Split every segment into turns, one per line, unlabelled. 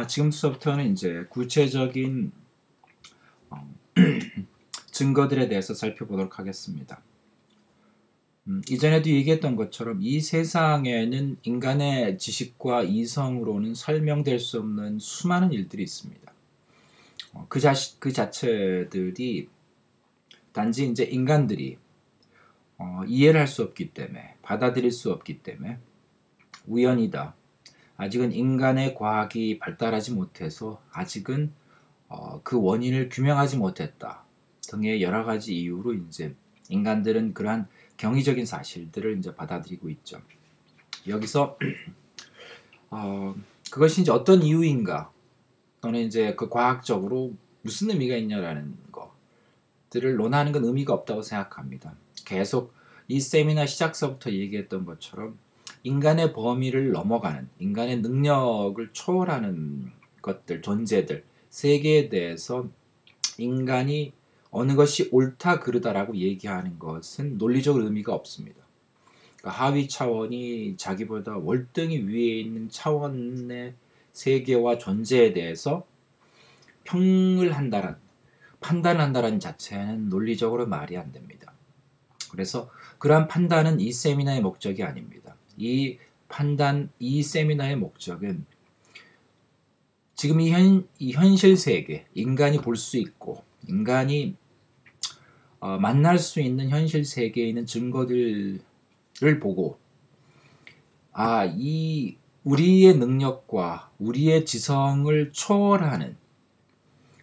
지금부터는 이제 구체적인 어, 증거들에 대해서 살펴보도록 하겠습니다. 이전에도 얘기했던 것처럼 이 세상에는 인간의 지식과 이성으로는 설명될 수 없는 수많은 일들이 있습니다. 그 자체들이 단지 이제 인간들이 이해를 할 수 없기 때문에, 받아들일 수 없기 때문에 우연이다. 아직은 인간의 과학이 발달하지 못해서 아직은 그 원인을 규명하지 못했다 등의 여러 가지 이유로 이제 인간들은 그러한 경이적인 사실들을 이제 받아들이고 있죠. 여기서 그것이 이제 어떤 이유인가 또는 이제 그 과학적으로 무슨 의미가 있냐라는 것들을 논하는 건 의미가 없다고 생각합니다. 계속 이 세미나 시작서부터 얘기했던 것처럼 인간의 범위를 넘어가는, 인간의 능력을 초월하는 것들, 존재들, 세계에 대해서 인간이 어느 것이 옳다 그르다라고 얘기하는 것은 논리적으로 의미가 없습니다. 그러니까 하위 차원이 자기보다 월등히 위에 있는 차원의 세계와 존재에 대해서 평을 한다는, 판단을 한다는 자체는 논리적으로 말이 안 됩니다. 그래서 그러한 판단은 이 세미나의 목적이 아닙니다. 이 세미나의 목적은 지금 이 현실 세계, 인간이 볼 수 있고 인간이 만날 수 있는 현실 세계에 있는 증거들을 보고 이 우리의 능력과 우리의 지성을 초월하는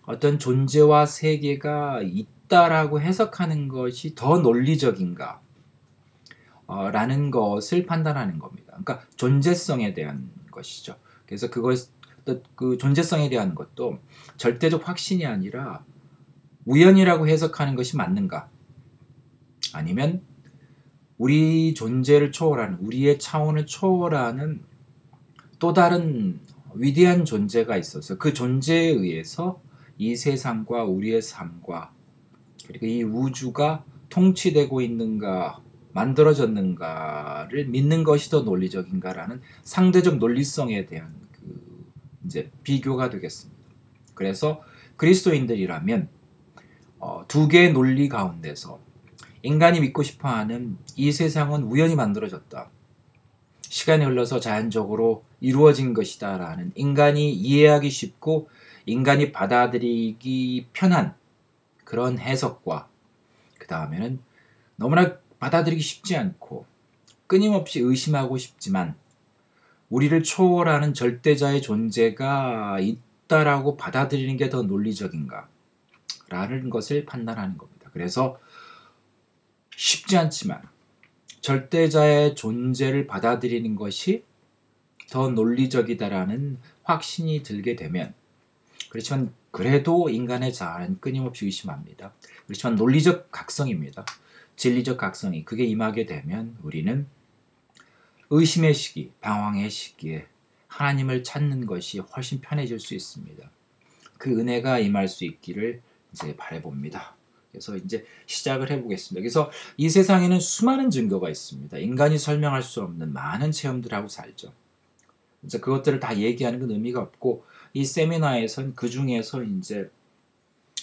어떤 존재와 세계가 있다라고 해석하는 것이 더 논리적인가 라는 것을 판단하는 겁니다. 그러니까 존재성에 대한 것이죠. 그래서 그 존재성에 대한 것도 절대적 확신이 아니라 우연이라고 해석하는 것이 맞는가? 아니면 우리 존재를 초월하는, 우리의 차원을 초월하는 또 다른 위대한 존재가 있어서 그 존재에 의해서 이 세상과 우리의 삶과 그리고 이 우주가 통치되고 있는가, 만들어졌는가를 믿는 것이 더 논리적인가라는 상대적 논리성에 대한 이제 비교가 되겠습니다. 그래서 그리스도인들이라면 두 개의 논리 가운데서 인간이 믿고 싶어하는 이 세상은 우연히 만들어졌다. 시간이 흘러서 자연적으로 이루어진 것이다 라는 인간이 이해하기 쉽고 인간이 받아들이기 편한 그런 해석과 그 다음에는 너무나 받아들이기 쉽지 않고 끊임없이 의심하고 싶지만 우리를 초월하는 절대자의 존재가 있다라고 받아들이는 게 더 논리적인가 라는 것을 판단하는 겁니다. 그래서 쉽지 않지만 절대자의 존재를 받아들이는 것이 더 논리적이다라는 확신이 들게 되면, 그렇지만 그래도 인간의 자아는 끊임없이 의심합니다. 그렇지만 논리적 각성입니다. 진리적 각성이 그게 임하게 되면 우리는 의심의 시기, 방황의 시기에 하나님을 찾는 것이 훨씬 편해질 수 있습니다. 그 은혜가 임할 수 있기를 이제 바라봅니다. 그래서 이제 시작을 해보겠습니다. 그래서 이 세상에는 수많은 증거가 있습니다. 인간이 설명할 수 없는 많은 체험들하고 살죠. 이제 그것들을 다 얘기하는 건 의미가 없고 이 세미나에선 그 중에서 이제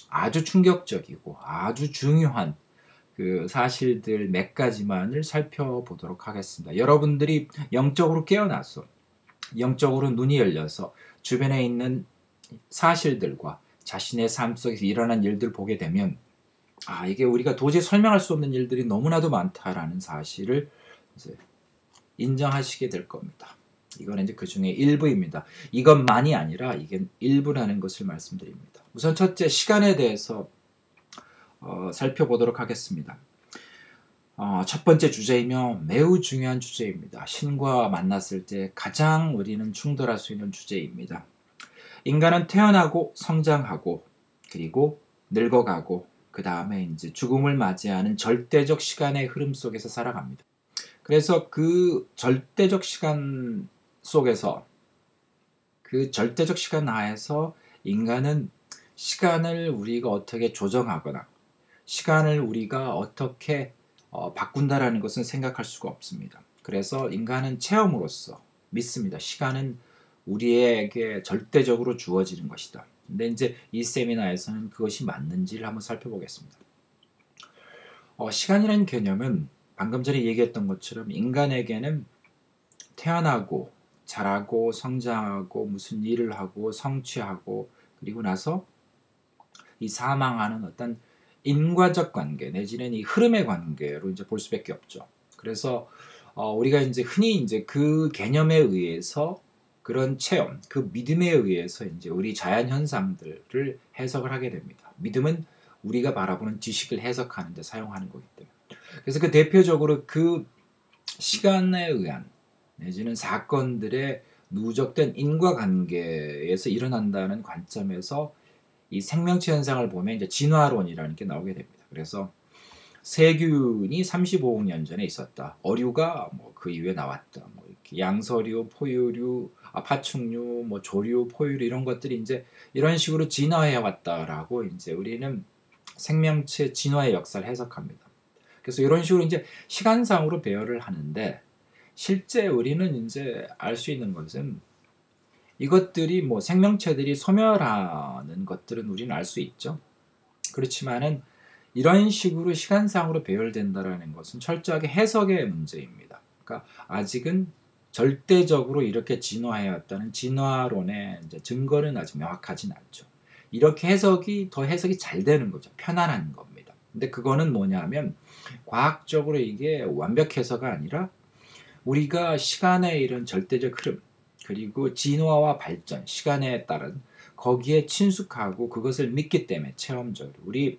아주 충격적이고 아주 중요한 그 사실들 몇 가지만을 살펴보도록 하겠습니다. 여러분들이 영적으로 깨어나서 영적으로 눈이 열려서 주변에 있는 사실들과 자신의 삶 속에서 일어난 일들을 보게 되면 이게 우리가 도저히 설명할 수 없는 일들이 너무나도 많다라는 사실을 이제 인정하시게 될 겁니다. 이거는 이제 그 중에 일부입니다. 이것만이 아니라 이게 일부라는 것을 말씀드립니다. 우선 첫째, 시간에 대해서 살펴보도록 하겠습니다. 첫 번째 주제이며 매우 중요한 주제입니다. 신과 만났을 때 가장 우리는 충돌할 수 있는 주제입니다. 인간은 태어나고 성장하고 그리고 늙어가고 그 다음에 이제 죽음을 맞이하는 절대적 시간의 흐름 속에서 살아갑니다. 그래서 그 절대적 시간 속에서 그 절대적 시간 하에서 인간은 시간을 우리가 어떻게 조정하거나 시간을 우리가 어떻게 바꾼다라는 것은 생각할 수가 없습니다. 그래서 인간은 체험으로서 믿습니다. 시간은 우리에게 절대적으로 주어지는 것이다. 근데 이제 이 세미나에서는 그것이 맞는지를 한번 살펴보겠습니다. 시간이라는 개념은 방금 전에 얘기했던 것처럼 인간에게는 태어나고 자라고 성장하고 무슨 일을 하고 성취하고 그리고 나서 이 사망하는 어떤 인과적 관계 내지는 이 흐름의 관계로 이제 볼 수밖에 없죠. 그래서 우리가 이제 흔히 이제 그 개념에 의해서 그런 체험, 그 믿음에 의해서 이제 우리 자연 현상들을 해석을 하게 됩니다. 믿음은 우리가 바라보는 지식을 해석하는 데 사용하는 거기 때문에. 그래서 그 대표적으로 그 시간에 의한 내지는 사건들의 누적된 인과관계에서 일어난다는 관점에서 이 생명체 현상을 보면 이제 진화론이라는 게 나오게 됩니다. 그래서 세균이 35억 년 전에 있었다. 어류가 뭐 그 이후에 나왔다. 뭐 이렇게 양서류, 포유류, 파충류, 뭐 조류, 포유류 이런 것들이 이제 이런 식으로 진화해 왔다라고 이제 우리는 생명체 진화의 역사를 해석합니다. 그래서 이런 식으로 이제 시간상으로 배열을 하는데 실제 우리는 이제 알 수 있는 것은 이것들이 뭐 생명체들이 소멸하는 것들은 우리는 알 수 있죠. 그렇지만은 이런 식으로 시간상으로 배열된다라는 것은 철저하게 해석의 문제입니다. 그러니까 아직은 절대적으로 이렇게 진화해왔다는 진화론의 이제 증거는 아직 명확하진 않죠. 이렇게 더 해석이 잘 되는 거죠. 편안한 겁니다. 근데 그거는 뭐냐면 과학적으로 이게 완벽해서가 아니라 우리가 시간의 이런 절대적 흐름 그리고 진화와 발전, 시간에 따른 거기에 친숙하고 그것을 믿기 때문에 체험적으로 우리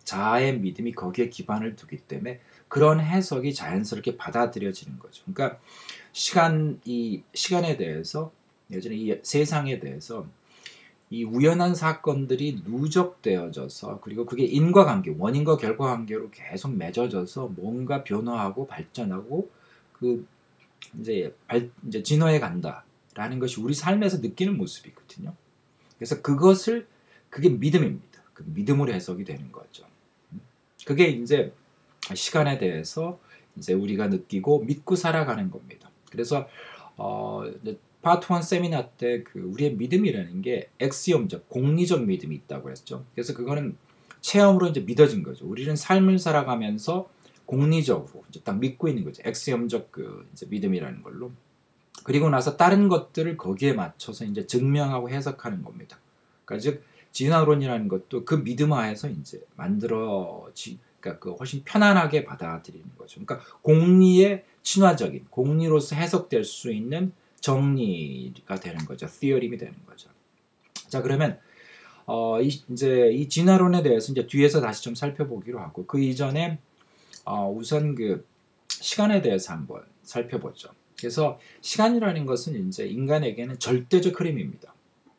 자아의 믿음이 거기에 기반을 두기 때문에 그런 해석이 자연스럽게 받아들여지는 거죠. 그러니까 이 시간에 대해서 예전에 이 세상에 대해서 이 우연한 사건들이 누적되어져서 그리고 그게 인과관계, 원인과 결과관계로 계속 맺어져서 뭔가 변화하고 발전하고 그 이제 진화해 간다라는 것이 우리 삶에서 느끼는 모습이거든요. 그래서 그게 믿음입니다. 그 믿음으로 해석이 되는 거죠. 그게 이제 시간에 대해서 이제 우리가 느끼고 믿고 살아가는 겁니다. 그래서 파트 1 세미나 때 그 우리의 믿음이라는 게 엑시옴적 공리적 믿음이 있다고 했죠. 그래서 그거는 체험으로 이제 믿어진 거죠. 우리는 삶을 살아가면서 공리적으로 이제 딱 믿고 있는 거죠. 엑시옴적 그 이제 믿음이라는 걸로. 그리고 나서 다른 것들을 거기에 맞춰서 이제 증명하고 해석하는 겁니다. 그러니까 즉 진화론이라는 것도 그 믿음 하에서 이제 그러니까 그 훨씬 편안하게 받아들이는 거죠. 그러니까 공리의 친화적인 공리로서 해석될 수 있는 정리가 되는 거죠. 티어림이 되는 거죠. 자 그러면 이제 이 진화론에 대해서 이제 뒤에서 다시 좀 살펴보기로 하고 그 이전에 우선 그 시간에 대해서 한번 살펴보죠. 그래서 시간이라는 것은 이제 인간에게는 절대적 흐름입니다.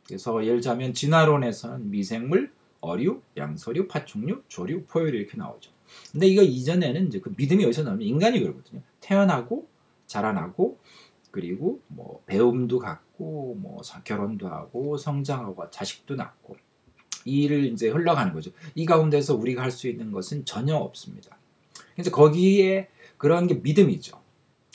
그래서 예를 들자면 진화론에서는 미생물, 어류, 양서류, 파충류, 조류, 포유류 이렇게 나오죠. 근데 이거 이전에는 이제 그 믿음이 어디서 나오면 인간이 그러거든요. 태어나고 자라나고 그리고 뭐 배움도 갖고 뭐 결혼도 하고 성장하고 자식도 낳고 이 일을 이제 흘러가는 거죠. 이 가운데서 우리가 할 수 있는 것은 전혀 없습니다. 그래서 거기에 그런 게 믿음이죠.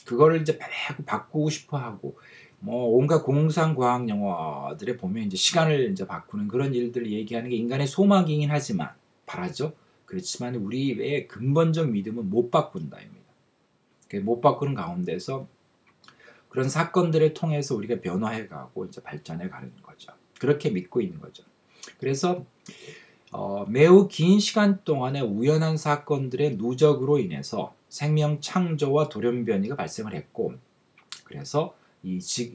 그거를 이제 바꾸고 싶어 하고 뭐 온갖 공상과학 영화들에 보면 이제 시간을 이제 바꾸는 그런 일들을 얘기하는 게 인간의 소망이긴 하지만 바라죠. 그렇지만 우리의 근본적 믿음은 못 바꾼다입니다. 못 바꾸는 가운데서 그런 사건들을 통해서 우리가 변화해가고 이제 발전해 가는 거죠. 그렇게 믿고 있는 거죠. 그래서 매우 긴 시간 동안의 우연한 사건들의 누적으로 인해서 생명 창조와 돌연변이가 발생을 했고 그래서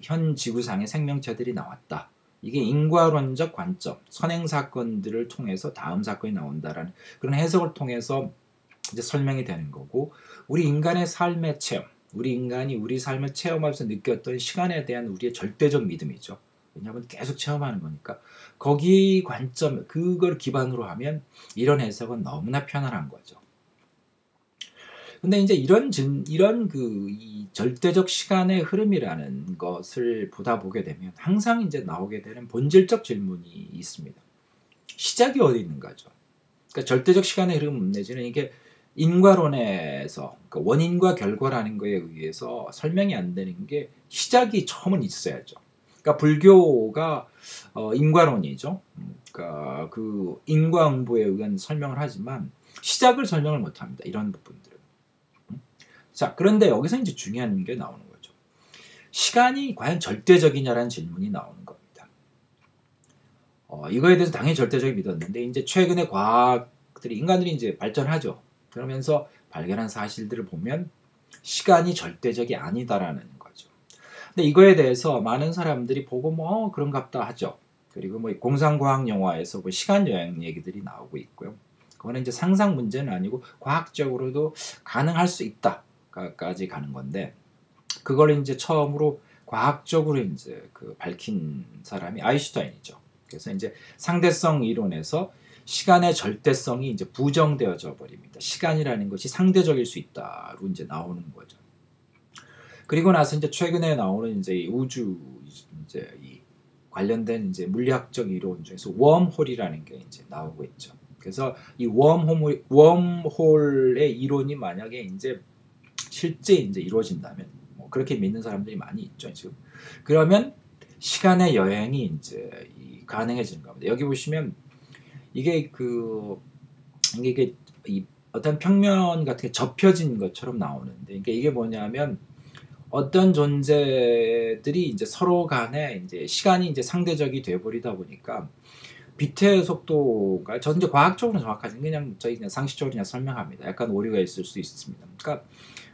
현 지구상의 생명체들이 나왔다. 이게 인과론적 관점, 선행 사건들을 통해서 다음 사건이 나온다라는 그런 해석을 통해서 이제 설명이 되는 거고 우리 인간의 삶의 체험, 우리 인간이 우리 삶을 체험하면서 느꼈던 시간에 대한 우리의 절대적 믿음이죠. 왜냐하면 계속 체험하는 거니까 거기 관점 그걸 기반으로 하면 이런 해석은 너무나 편안한 거죠. 근데 이제 이런 이 절대적 시간의 흐름이라는 것을 보게 되면 항상 이제 나오게 되는 본질적 질문이 있습니다. 시작이 어디 있는가죠? 그러니까 절대적 시간의 흐름 내지는 이게 인과론에서 그러니까 원인과 결과라는 거에 의해서 설명이 안 되는 게 시작이 처음은 있어야죠. 그러니까 불교가 인과론이죠. 그러니까 그 인과응보에 의한 설명을 하지만 시작을 설명을 못합니다. 이런 부분들은. 자, 그런데 여기서 이제 중요한 게 나오는 거죠. 시간이 과연 절대적이냐라는 질문이 나오는 겁니다. 이거에 대해서 당연히 절대적이 믿었는데 이제 최근에 과학들이 인간들이 이제 발전하죠. 그러면서 발견한 사실들을 보면 시간이 절대적이 아니다라는 거죠. 근데 이거에 대해서 많은 사람들이 보고 뭐 그런갑다 하죠. 그리고 뭐 공상과학 영화에서 뭐 시간 여행 얘기들이 나오고 있고요. 그거는 이제 상상 문제는 아니고 과학적으로도 가능할 수 있다까지 가는 건데 그걸 이제 처음으로 과학적으로 이제 그 밝힌 사람이 아인슈타인이죠. 그래서 이제 상대성 이론에서 시간의 절대성이 이제 부정되어져 버립니다. 시간이라는 것이 상대적일 수 있다로 이제 나오는 거죠. 그리고 나서 이제 최근에 나오는 이제 우주 이제 이 관련된 이제 물리학적 이론 중에서 웜홀이라는 게 이제 나오고 있죠. 그래서 이 웜홀의 이론이 만약에 이제 실제 이제 이루어진다면 뭐 그렇게 믿는 사람들이 많이 있죠 지금. 그러면 시간의 여행이 이제 가능해지는 겁니다. 여기 보시면 이게 이게 이 어떤 평면 같은 게 접혀진 것처럼 나오는데 이게 뭐냐면 어떤 존재들이 이제 서로 간에 이제 시간이 이제 상대적이 돼버리다 보니까 빛의 속도가 저 이제 과학적으로는 정확하지 그냥 저희 그냥 상식적으로 그냥 설명합니다. 약간 오류가 있을 수 있습니다. 그러니까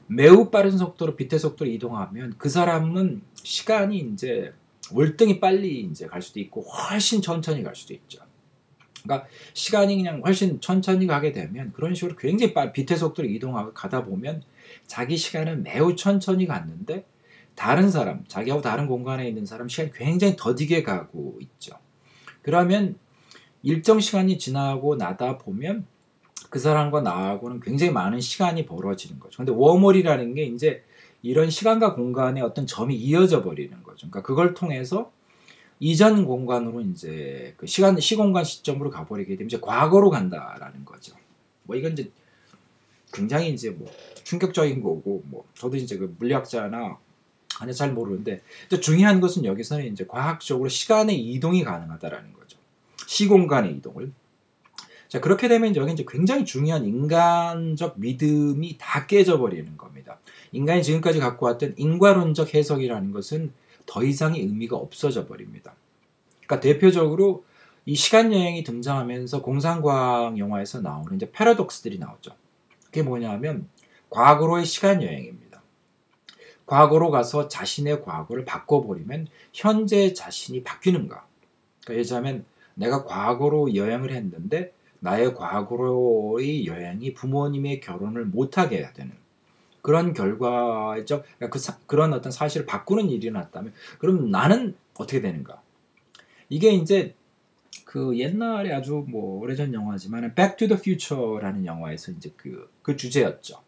매우 빠른 속도로 빛의 속도로 이동하면 그 사람은 시간이 이제 월등히 빨리 이제 갈 수도 있고 훨씬 천천히 갈 수도 있죠. 그러니까 시간이 그냥 훨씬 천천히 가게 되면 그런 식으로 굉장히 빛의 속도로 이동하고 가다 보면 자기 시간은 매우 천천히 갔는데 다른 사람, 자기하고 다른 공간에 있는 사람 시간이 굉장히 더디게 가고 있죠. 그러면 일정 시간이 지나고 나다 보면 그 사람과 나하고는 굉장히 많은 시간이 벌어지는 거죠. 근데 웜홀이라는 게 이제 이런 시간과 공간의 어떤 점이 이어져 버리는 거죠. 그러니까 그걸 통해서 이전 공간으로 이제 그 시공간 시점으로 가버리게 되면 이제 과거로 간다라는 거죠. 뭐 이건 이제 굉장히 이제 뭐 충격적인 거고 뭐 저도 이제 그 물리학자나 아니 잘 모르는데 중요한 것은 여기서는 이제 과학적으로 시간의 이동이 가능하다라는 거죠. 시공간의 이동을. 자 그렇게 되면 여기 이제 굉장히 중요한 인간적 믿음이 다 깨져버리는 겁니다. 인간이 지금까지 갖고 왔던 인과론적 해석이라는 것은 더 이상의 의미가 없어져 버립니다. 그러니까 대표적으로 이 시간 여행이 등장하면서 공상과학 영화에서 나오는 이제 패러독스들이 나오죠. 그게 뭐냐면 과거로의 시간 여행입니다. 과거로 가서 자신의 과거를 바꿔버리면 현재 자신이 바뀌는가? 그러니까 예를 내가 과거로 여행을 했는데 나의 과거로의 여행이 부모님의 결혼을 못하게 해야 되는 그런 결과적 그런 어떤 사실을 바꾸는 일이 났다면 그럼 나는 어떻게 되는가? 이게 이제 그 옛날에 아주 뭐 오래전 영화지만 Back to the Future라는 영화에서 이제 그 주제였죠.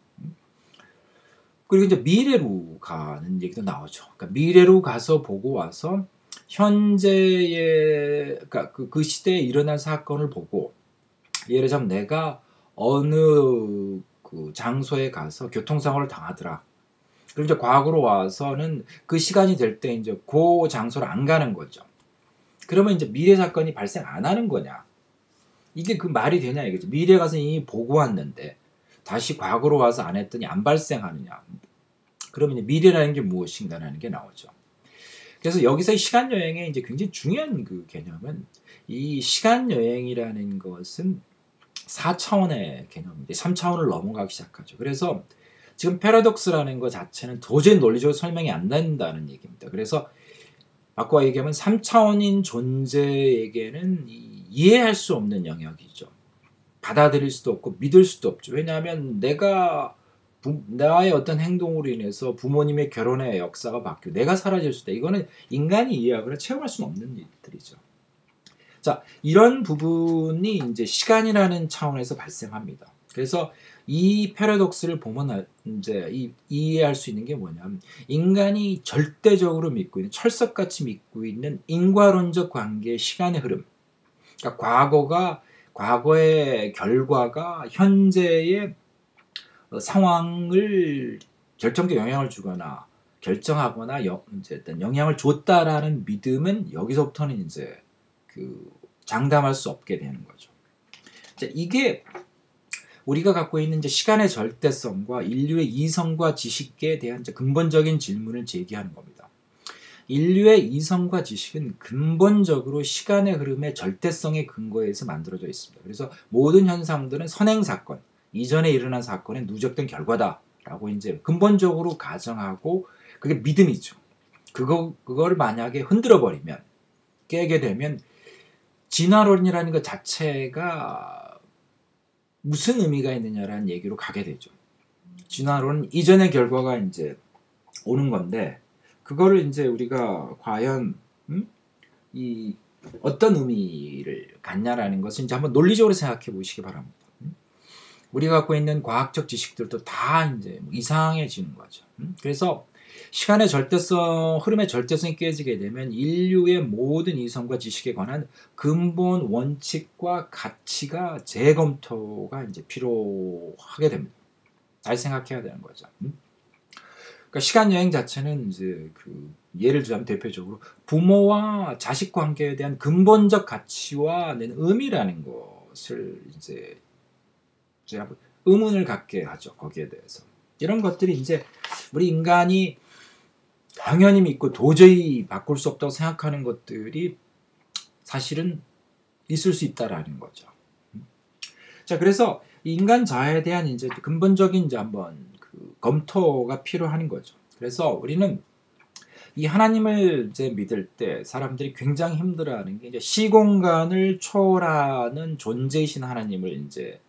그리고 이제 미래로 가는 얘기도 나오죠. 그러니까 미래로 가서 보고 와서 현재의 그러니까 그 시대에 일어난 사건을 보고 예를 들자면 내가 어느 그 장소에 가서 교통사고를 당하더라. 그럼 이제 과거로 와서는 그 시간이 될 때 이제 그 장소를 안 가는 거죠. 그러면 이제 미래 사건이 발생 안 하는 거냐? 이게 그 말이 되냐 이거죠. 미래 가서 이미 보고 왔는데 다시 과거로 와서 안 했더니 안 발생하느냐? 그러면 이제 미래라는 게 무엇인가라는 게 나오죠. 그래서 여기서 시간 여행의 이제 굉장히 중요한 그 개념은 이 시간 여행이라는 것은 4차원의 개념인데 3차원을 넘어가기 시작하죠. 그래서 지금 패러독스라는 것 자체는 도저히 논리적으로 설명이 안 된다는 얘기입니다. 그래서 아까 얘기하면 3차원인 존재에게는 이해할 수 없는 영역이죠. 받아들일 수도 없고 믿을 수도 없죠. 왜냐하면 나의 어떤 행동으로 인해서 부모님의 결혼의 역사가 바뀌고 내가 사라질 수도 있다. 이거는 인간이 이해하거나 체험할 수는 없는 일들이죠. 자, 이런 부분이 이제 시간이라는 차원에서 발생합니다. 그래서 이 패러독스를 보면 이제 이해할 수 있는 게 뭐냐면 인간이 절대적으로 믿고 있는 철석같이 믿고 있는 인과론적 관계의 시간의 흐름. 그러니까 과거의 결과가 현재의 상황을 결정적 영향을 주거나 결정하거나 이제 어떤 영향을 줬다라는 믿음은 여기서부터는 이제 장담할 수 없게 되는 거죠. 자, 이게 우리가 갖고 있는 이제 시간의 절대성과 인류의 이성과 지식에 대한 이제 근본적인 질문을 제기하는 겁니다. 인류의 이성과 지식은 근본적으로 시간의 흐름의 절대성에 근거해서 만들어져 있습니다. 그래서 모든 현상들은 선행 사건, 이전에 일어난 사건의 누적된 결과다라고 이제 근본적으로 가정하고 그게 믿음이죠. 그걸 만약에 흔들어 버리면, 깨게 되면 진화론이라는 것 자체가 무슨 의미가 있느냐라는 얘기로 가게 되죠. 진화론은 이전의 결과가 이제 오는 건데, 그거를 이제 우리가 과연 이 어떤 의미를 갖냐라는 것을 이제 한번 논리적으로 생각해 보시기 바랍니다. 우리가 갖고 있는 과학적 지식들도 다 이제 이상해지는 거죠. 그래서 시간의 절대성, 흐름의 절대성이 깨지게 되면 인류의 모든 이성과 지식에 관한 근본 원칙과 가치가 재검토가 이제 필요하게 됩니다. 잘 생각해야 되는 거죠. 그러니까 시간 여행 자체는 이제 예를 들자면 대표적으로 부모와 자식 관계에 대한 근본적 가치와 의미라는 것을 이제 의문을 갖게 하죠. 거기에 대해서 이런 것들이 이제 우리 인간이 당연히 믿고 도저히 바꿀 수 없다고 생각하는 것들이 사실은 있을 수 있다라는 거죠. 자, 그래서 인간 자아에 대한 이제 근본적인 이제 한번 검토가 필요한 거죠. 그래서 우리는 이 하나님을 이제 믿을 때 사람들이 굉장히 힘들어하는 게 이제 시공간을 초월하는 존재이신 하나님을 이제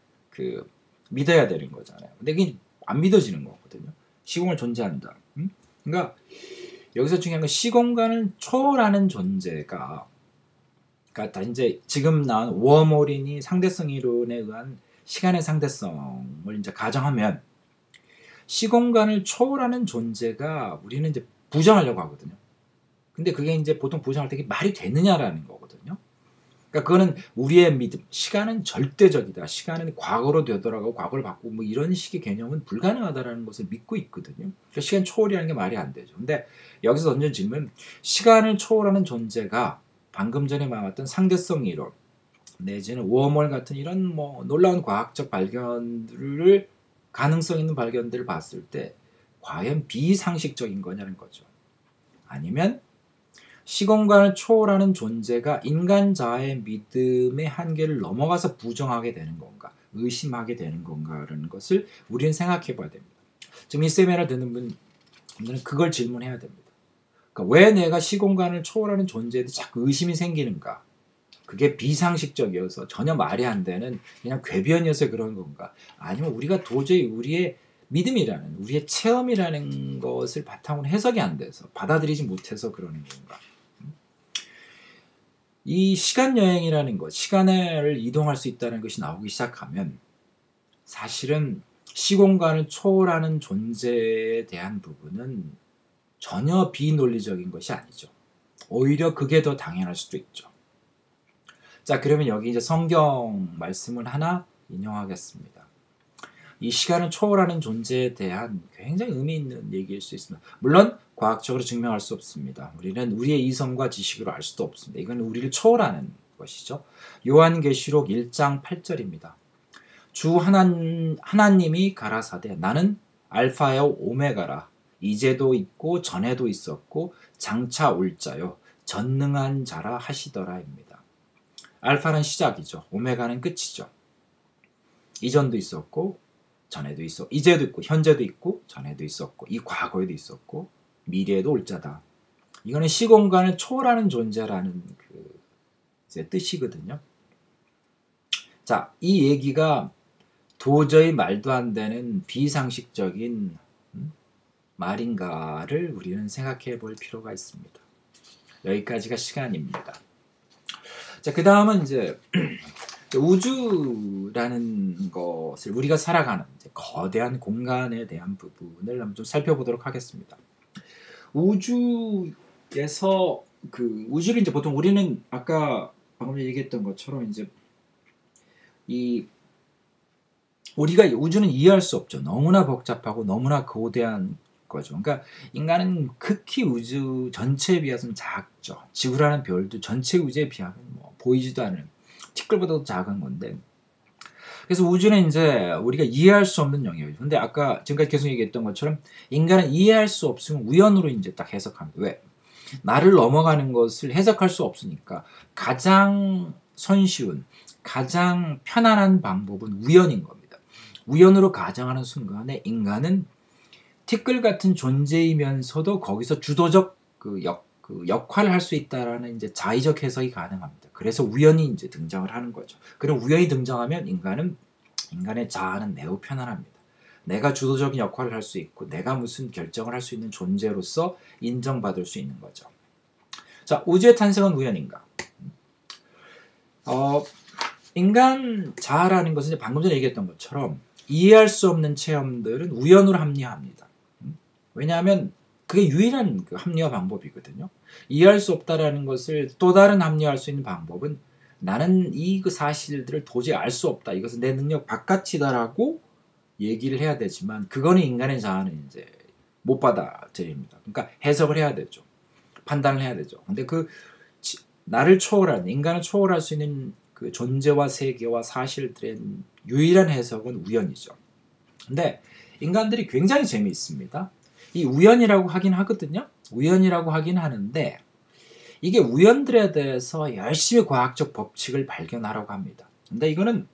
믿어야 되는 거잖아요. 근데 이게 안 믿어지는 거거든요. 시공을 존재한다. 그러니까 여기서 중요한 건 시공간을 초월하는 존재가, 그러니까 이제 지금 나온 웜홀이니 상대성 이론에 의한 시간의 상대성을 이제 가정하면 시공간을 초월하는 존재가 우리는 이제 부정하려고 하거든요. 근데 그게 이제 보통 부정할 때 말이 되느냐라는 거거든요. 그러니까 그거는 우리의 믿음, 시간은 절대적이다. 시간은 과거로 되돌아가고 과거를 바꾸고 뭐 이런 식의 개념은 불가능하다라는 것을 믿고 있거든요. 그러니까 시간 초월이라는 게 말이 안 되죠. 근데 여기서 던진 질문, 시간을 초월하는 존재가 방금 전에 말했던 상대성 이론 내지는 웜홀 같은 이런 뭐 놀라운 과학적 발견들을 가능성 있는 발견들을 봤을 때 과연 비상식적인 거냐는 거죠. 아니면 시공간을 초월하는 존재가 인간 자아의 믿음의 한계를 넘어가서 부정하게 되는 건가, 의심하게 되는 건가라는 것을 우리는 생각해 봐야 됩니다. 지금 이 세미나를 듣는 분들은 그걸 질문해야 됩니다. 그러니까 왜 내가 시공간을 초월하는 존재에 자꾸 의심이 생기는가? 그게 비상식적이어서 전혀 말이 안 되는 그냥 궤변이어서 그런 건가? 아니면 우리가 도저히 우리의 믿음이라는, 우리의 체험이라는 것을 바탕으로 해석이 안 돼서 받아들이지 못해서 그러는 건가? 이 시간 여행이라는 것, 시간을 이동할 수 있다는 것이 나오기 시작하면 사실은 시공간을 초월하는 존재에 대한 부분은 전혀 비논리적인 것이 아니죠. 오히려 그게 더 당연할 수도 있죠. 자, 그러면 여기 이제 성경 말씀을 하나 인용하겠습니다. 이 시간을 초월하는 존재에 대한 굉장히 의미 있는 얘기일 수 있습니다. 물론 과학적으로 증명할 수 없습니다. 우리는 우리의 이성과 지식으로 알 수도 없습니다. 이건 우리를 초월하는 것이죠. 요한계시록 1장 8절입니다. 주 하나님이 가라사대 나는 알파요 오메가라. 이제도 있고 전에도 있었고 장차 올 자요 전능한 자라 하시더라입니다. 알파는 시작이죠. 오메가는 끝이죠. 이전도 있었고 전에도 있었고 이제도 있고 현재도 있고 전에도 있었고 이 과거에도 있었고 미래에도 올 자다. 이거는 시공간을 초월하는 존재라는 이제 뜻이거든요. 자, 이 얘기가 도저히 말도 안 되는 비상식적인 말인가를 우리는 생각해 볼 필요가 있습니다. 여기까지가 시간입니다. 자, 그 다음은 이제 우주라는 것을 우리가 살아가는 이제 거대한 공간에 대한 부분을 한번 좀 살펴보도록 하겠습니다. 우주에서 우주를 이제 보통 우리는 아까 방금 얘기했던 것처럼 이제 우리가 우주는 이해할 수 없죠. 너무나 복잡하고 너무나 거대한 거죠. 그러니까 인간은 극히 우주 전체에 비해서는 작죠. 지구라는 별도 전체 우주에 비하면 뭐 보이지도 않은 티끌보다도 작은 건데, 그래서 우주는 이제 우리가 이해할 수 없는 영역이죠. 근데 아까 지금까지 계속 얘기했던 것처럼 인간은 이해할 수 없으면 우연으로 이제 딱 해석합니다. 왜? 나를 넘어가는 것을 해석할 수 없으니까 가장 손쉬운, 가장 편안한 방법은 우연인 겁니다. 우연으로 가정하는 순간에 인간은 티끌 같은 존재이면서도 거기서 주도적 그 역할을 할 수 있다라는 이제 자의적 해석이 가능합니다. 그래서 우연이 이제 등장을 하는 거죠. 그럼 우연이 등장하면 인간의 자아는 매우 편안합니다. 내가 주도적인 역할을 할 수 있고 내가 무슨 결정을 할 수 있는 존재로서 인정받을 수 있는 거죠. 자, 우주의 탄생은 우연인가? 인간 자아라는 것은 방금 전에 얘기했던 것처럼 이해할 수 없는 체험들은 우연으로 합리화합니다. 왜냐하면 그게 유일한 그 합리화 방법이거든요. 이해할 수 없다라는 것을 또 다른 합리화할 수 있는 방법은 나는 그 사실들을 도저히 알 수 없다. 이것은 내 능력 바깥이다라고 얘기를 해야 되지만 그거는 인간의 자아는 이제 못 받아들입니다. 그러니까 해석을 해야 되죠. 판단을 해야 되죠. 근데 나를 초월한, 인간을 초월할 수 있는 그 존재와 세계와 사실들의 유일한 해석은 우연이죠. 근데 인간들이 굉장히 재미있습니다. 이 우연이라고 하긴 하거든요. 우연이라고 하긴 하는데 이게 우연들에 대해서 열심히 과학적 법칙을 발견하라고 합니다. 근데 이거는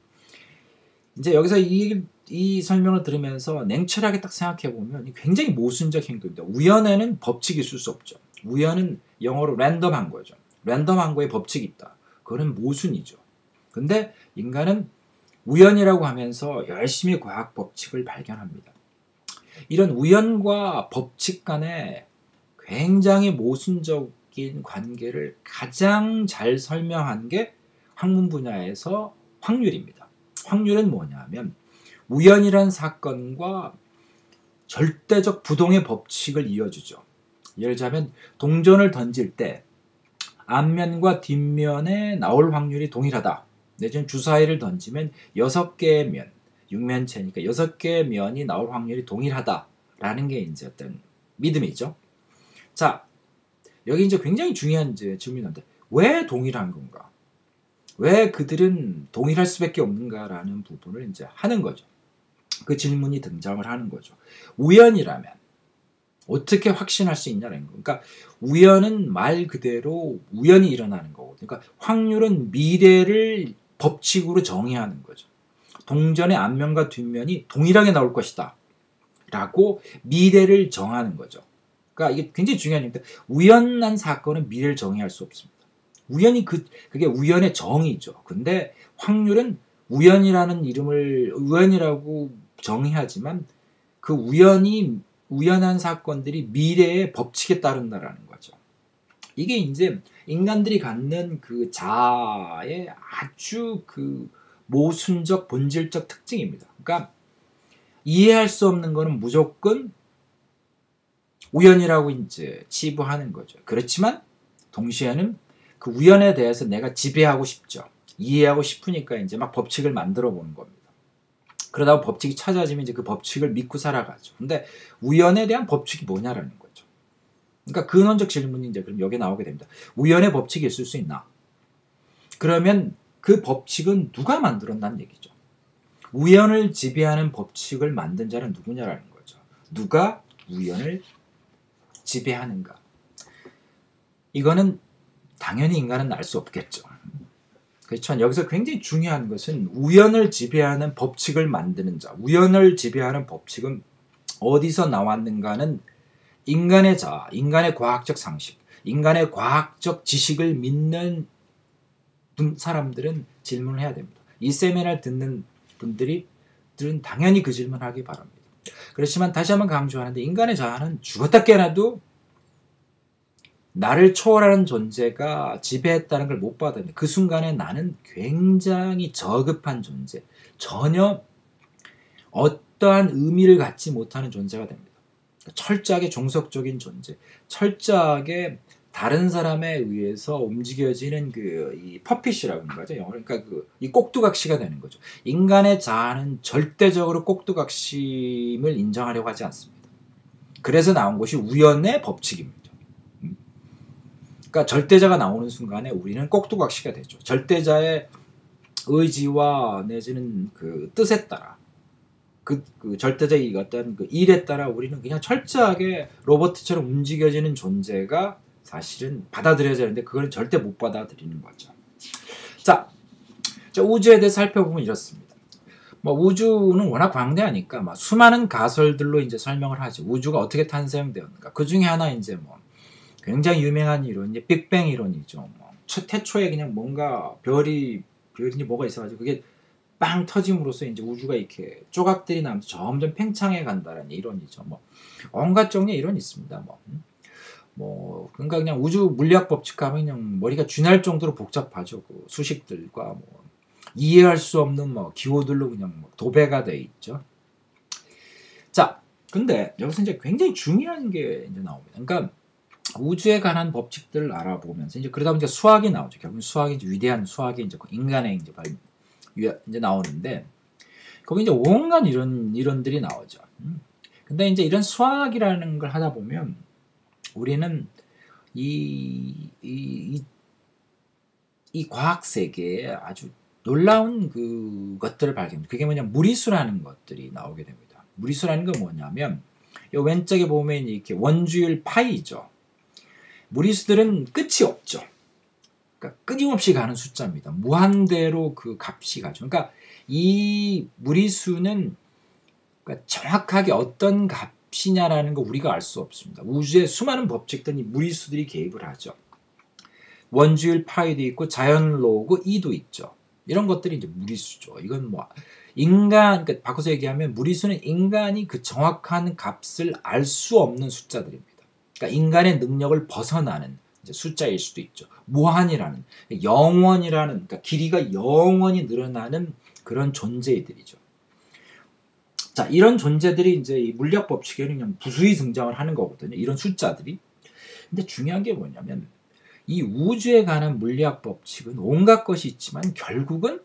이제 여기서 이 설명을 들으면서 냉철하게 딱 생각해 보면 굉장히 모순적 행동입니다. 우연에는 법칙이 있을 수 없죠. 우연은 영어로 랜덤한 거죠. 랜덤한 거에 법칙이 있다. 그거는 모순이죠. 근데 인간은 우연이라고 하면서 열심히 과학 법칙을 발견합니다. 이런 우연과 법칙 간의 굉장히 모순적인 관계를 가장 잘 설명한 게 학문 분야에서 확률입니다. 확률은 뭐냐면 우연이란 사건과 절대적 부동의 법칙을 이어주죠. 예를 들자면 동전을 던질 때 앞면과 뒷면에 나올 확률이 동일하다. 내지는 주사위를 던지면 6개의 면, 6면체니까 6개의 면이 나올 확률이 동일하다라는 게 이제 어떤 믿음이죠. 자, 여기 이제 굉장히 중요한 질문인데 왜 동일한 건가? 왜 그들은 동일할 수밖에 없는가라는 부분을 이제 하는 거죠. 그 질문이 등장을 하는 거죠. 우연이라면 어떻게 확신할 수 있냐는 거. 그러니까 우연은 말 그대로 우연히 일어나는 거고, 그러니까 확률은 미래를 법칙으로 정의하는 거죠. 동전의 앞면과 뒷면이 동일하게 나올 것이다 라고 미래를 정하는 거죠. 그러니까 이게 굉장히 중요한 얘기인데 우연한 사건은 미래를 정의할 수 없습니다. 우연이 그게 우연의 정의죠. 근데 확률은 우연이라는 이름을 우연이라고 정의하지만 그 우연한 사건들이 미래의 법칙에 따른다라는 거죠. 이게 이제 인간들이 갖는 그 자아의 아주 그 모순적 본질적 특징입니다. 그러니까 이해할 수 없는 거는 무조건 우연이라고 이제 치부하는 거죠. 그렇지만 동시에는 그 우연에 대해서 내가 지배하고 싶죠. 이해하고 싶으니까 이제 막 법칙을 만들어 보는 겁니다. 그러다가 법칙이 찾아지면 이제 그 법칙을 믿고 살아가죠. 근데 우연에 대한 법칙이 뭐냐라는 거죠. 그러니까 근원적 질문이 이제 그럼 여기에 나오게 됩니다. 우연의 법칙이 있을 수 있나? 그러면 그 법칙은 누가 만들었다는 얘기죠. 우연을 지배하는 법칙을 만든 자는 누구냐라는 거죠. 누가 우연을 지배하는가? 이거는 당연히 인간은 알 수 없겠죠. 그렇지만 여기서 굉장히 중요한 것은 우연을 지배하는 법칙을 만드는 자, 우연을 지배하는 법칙은 어디서 나왔는가는 인간의 자아, 인간의 과학적 상식, 인간의 과학적 지식을 믿는 사람들은 질문을 해야 됩니다. 이 세미나를 듣는 분들은 당연히 그 질문하기 바랍니다. 그렇지만 다시 한번 강조하는데 인간의 자아는 죽었다 깨어나도 나를 초월하는 존재가 지배했다는 걸 못 받았는데 그 순간에 나는 굉장히 저급한 존재, 전혀 어떠한 의미를 갖지 못하는 존재가 됩니다. 철저하게 종속적인 존재, 철저하게 다른 사람에 의해서 움직여지는 이 퍼핏이라고 하는 거죠. 그러니까 이 꼭두각시가 되는 거죠. 인간의 자아는 절대적으로 꼭두각심을 인정하려고 하지 않습니다. 그래서 나온 것이 우연의 법칙입니다. 그러니까 절대자가 나오는 순간에 우리는 꼭두각시가 되죠. 절대자의 의지와 내지는 그 뜻에 따라 그 절대자의 어떤 그 일에 따라 우리는 그냥 철저하게 로봇처럼 움직여지는 존재가 사실은 받아들여야 되는데 그걸 절대 못 받아들이는 거죠. 자, 우주에 대해 살펴보면 이렇습니다. 뭐 우주는 워낙 광대하니까 막 수많은 가설들로 이제 설명을 하죠. 우주가 어떻게 탄생되었는가. 그 중에 하나 이제 뭐 굉장히 유명한 이론, 이제 빅뱅 이론이죠. 뭐 태초에 그냥 뭔가 별이 뭐가 있어가지고 그게 빵 터짐으로써 이제 우주가 이렇게 조각들이 나면서 점점 팽창해 간다는 이론이죠. 뭐 온갖 종류의 이론이 있습니다. 그러니까 그냥 우주 물리학 법칙 하면 그냥 머리가 쥐날 정도로 복잡하죠. 그 수식들과 뭐 이해할 수 없는 뭐 기호들로 그냥 뭐 도배가 돼 있죠. 자, 근데 여기서 이제 굉장히 중요한 게 이제 나옵니다. 그러니까 우주에 관한 법칙들을 알아보면서 이제 그러다 보니까 수학이 나오죠. 결국 수학이 이제 위대한 수학이 이제 인간의 이제 나오는데 거기 이제 온갖 이론들이 나오죠. 근데 이제 이런 수학이라는 걸 하다 보면 우리는 이 과학 세계에 아주 놀라운 것들을 발견합니다. 그게 뭐냐, 무리수라는 것들이 나오게 됩니다. 무리수라는 건 뭐냐면 요 왼쪽에 보면 이렇게 원주율 파이죠. 무리수들은 끝이 없죠. 그러니까 끊임없이 가는 숫자입니다. 무한대로 그 값이 가죠. 그러니까 이 무리수는 그러니까 정확하게 어떤 값이냐라는 거 우리가 알 수 없습니다. 우주의 수많은 법칙들이 무리수들이 개입을 하죠. 원주율 파이도 있고 자연 로그 E도 있죠. 이런 것들이 이제 무리수죠. 이건 뭐 그러니까 바꿔서 얘기하면 무리수는 인간이 그 정확한 값을 알 수 없는 숫자들입니다. 그러니까 인간의 능력을 벗어나는 이제 숫자일 수도 있죠. 무한이라는, 영원이라는, 그러니까 길이가 영원히 늘어나는 그런 존재들이죠. 자, 이런 존재들이 이제 이 물리학 법칙에는 그냥 부수히 등장을 하는 거거든요. 이런 숫자들이. 근데 중요한 게 뭐냐면 이 우주에 관한 물리학 법칙은 온갖 것이 있지만 결국은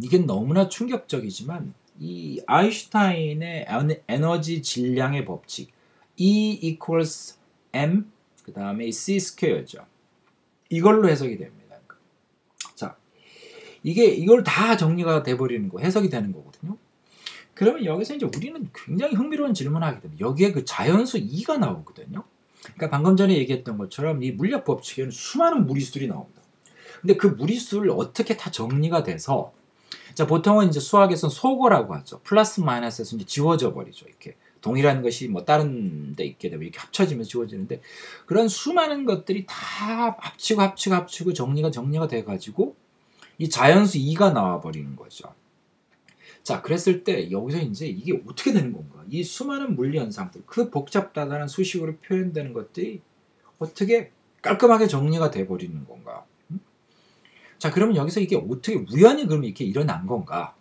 이게 너무나 충격적이지만 이 아인슈타인의 에너지 질량의 법칙 E equals m 그 다음에 c 스퀘어죠. 이걸로 해석이 됩니다. 자, 이걸 다 정리가 돼버리는 거, 해석이 되는 거거든요. 그러면 여기서 이제 우리는 굉장히 흥미로운 질문을 하게 됩니다. 여기에 그 자연수 2가 나오거든요. 그러니까 방금 전에 얘기했던 것처럼 이 물리학 법칙에는 수많은 무리수들이 나옵니다. 근데 그 무리수를 어떻게 다 정리가 돼서, 자, 보통은 이제 수학에서는 소거라고 하죠. 플러스 마이너스에서 이제 지워져 버리죠. 이렇게 동일한 것이 뭐 다른 데 있게 되면 이렇게 합쳐지면서 지워지는데, 그런 수많은 것들이 다 합치고 정리가 돼 가지고 이 자연수 2가 나와 버리는 거죠. 자, 그랬을 때 여기서 이제 이게 어떻게 되는 건가? 이 수많은 물리 현상들, 그 복잡다단한 수식으로 표현되는 것들이 어떻게 깔끔하게 정리가 돼 버리는 건가? 자, 그러면 여기서 이게 어떻게 우연히 그럼 이렇게 일어난 건가?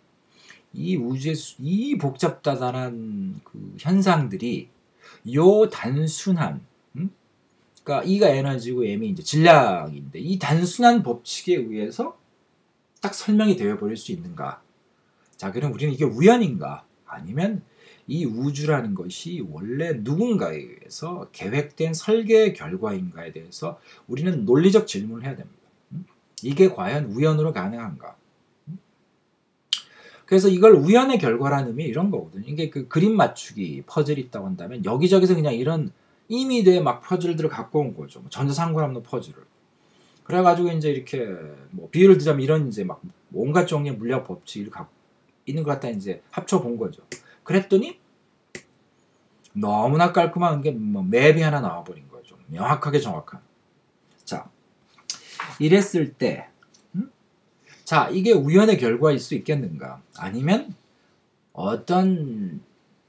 이 우주의 이 복잡다단한 그 현상들이 요 단순한, 그러니까 E가 에너지고 M이 이제 질량인데 이 단순한 법칙에 의해서 딱 설명이 되어 버릴 수 있는가? 자, 그럼 우리는 이게 우연인가? 아니면 이 우주라는 것이 원래 누군가에 의해서 계획된 설계의 결과인가에 대해서 우리는 논리적 질문을 해야 됩니다. 이게 과연 우연으로 가능한가? 그래서 이걸 우연의 결과라는 의미 이런 거거든요. 이게 그 그림 맞추기 퍼즐이 있다고 한다면 여기저기서 그냥 이런 임의대의 막 퍼즐들을 갖고 온 거죠. 전혀 상관없는 퍼즐을. 그래가지고 이제 이렇게 뭐 비유를 들자면 이런 이제 막 온갖 종류의 물리학 법칙을 갖고 있는 것 같다 이제 합쳐 본 거죠. 그랬더니 너무나 깔끔한 게 뭐 맵이 하나 나와버린 거죠. 명확하게 정확한. 자, 이랬을 때, 자, 이게 우연의 결과일 수 있겠는가? 아니면 어떤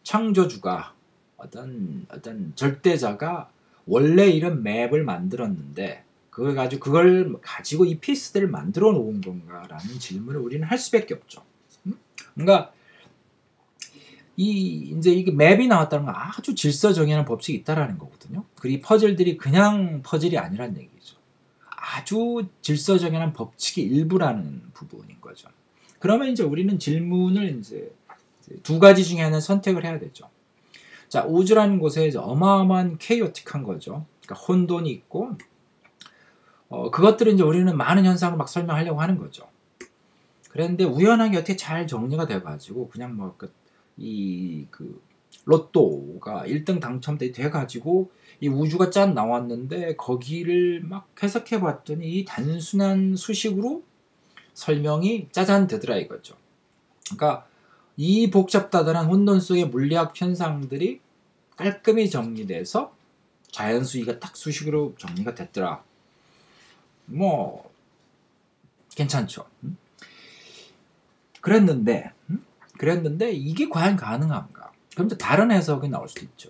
창조주가, 어떤 절대자가 원래 이런 맵을 만들었는데 그걸 가지고 이 피스들을 만들어 놓은 건가라는 질문을 우리는 할 수밖에 없죠. 그러니까 이제 이게 맵이 나왔다는 건 아주 질서정연한 법칙이 있다라는 거거든요. 그리고 이 퍼즐들이 그냥 퍼즐이 아니란 얘기죠. 아주 질서정연한 법칙의 일부라는 부분인 거죠. 그러면 이제 우리는 질문을 이제 두 가지 중에 하나를 선택을 해야 되죠. 자, 우주라는 곳에 이제 어마어마한 케이오틱한 거죠. 그러니까 혼돈이 있고, 그것들을 이제 우리는 많은 현상을 막 설명하려고 하는 거죠. 그런데 우연하게 어떻게 잘 정리가 돼가지고 그냥 뭐 그 로또가 1등 당첨돼 가지고 이 우주가 짠 나왔는데 거기를 막 해석해 봤더니 이 단순한 수식으로 설명이 짜잔 되더라 이거죠. 그러니까 이 복잡다단한 혼돈 속의 물리학 현상들이 깔끔히 정리돼서 자연수위가 딱 수식으로 정리가 됐더라. 뭐 괜찮죠. 그랬는데 이게 과연 가능한가? 그럼 또 다른 해석이 나올 수도 있죠.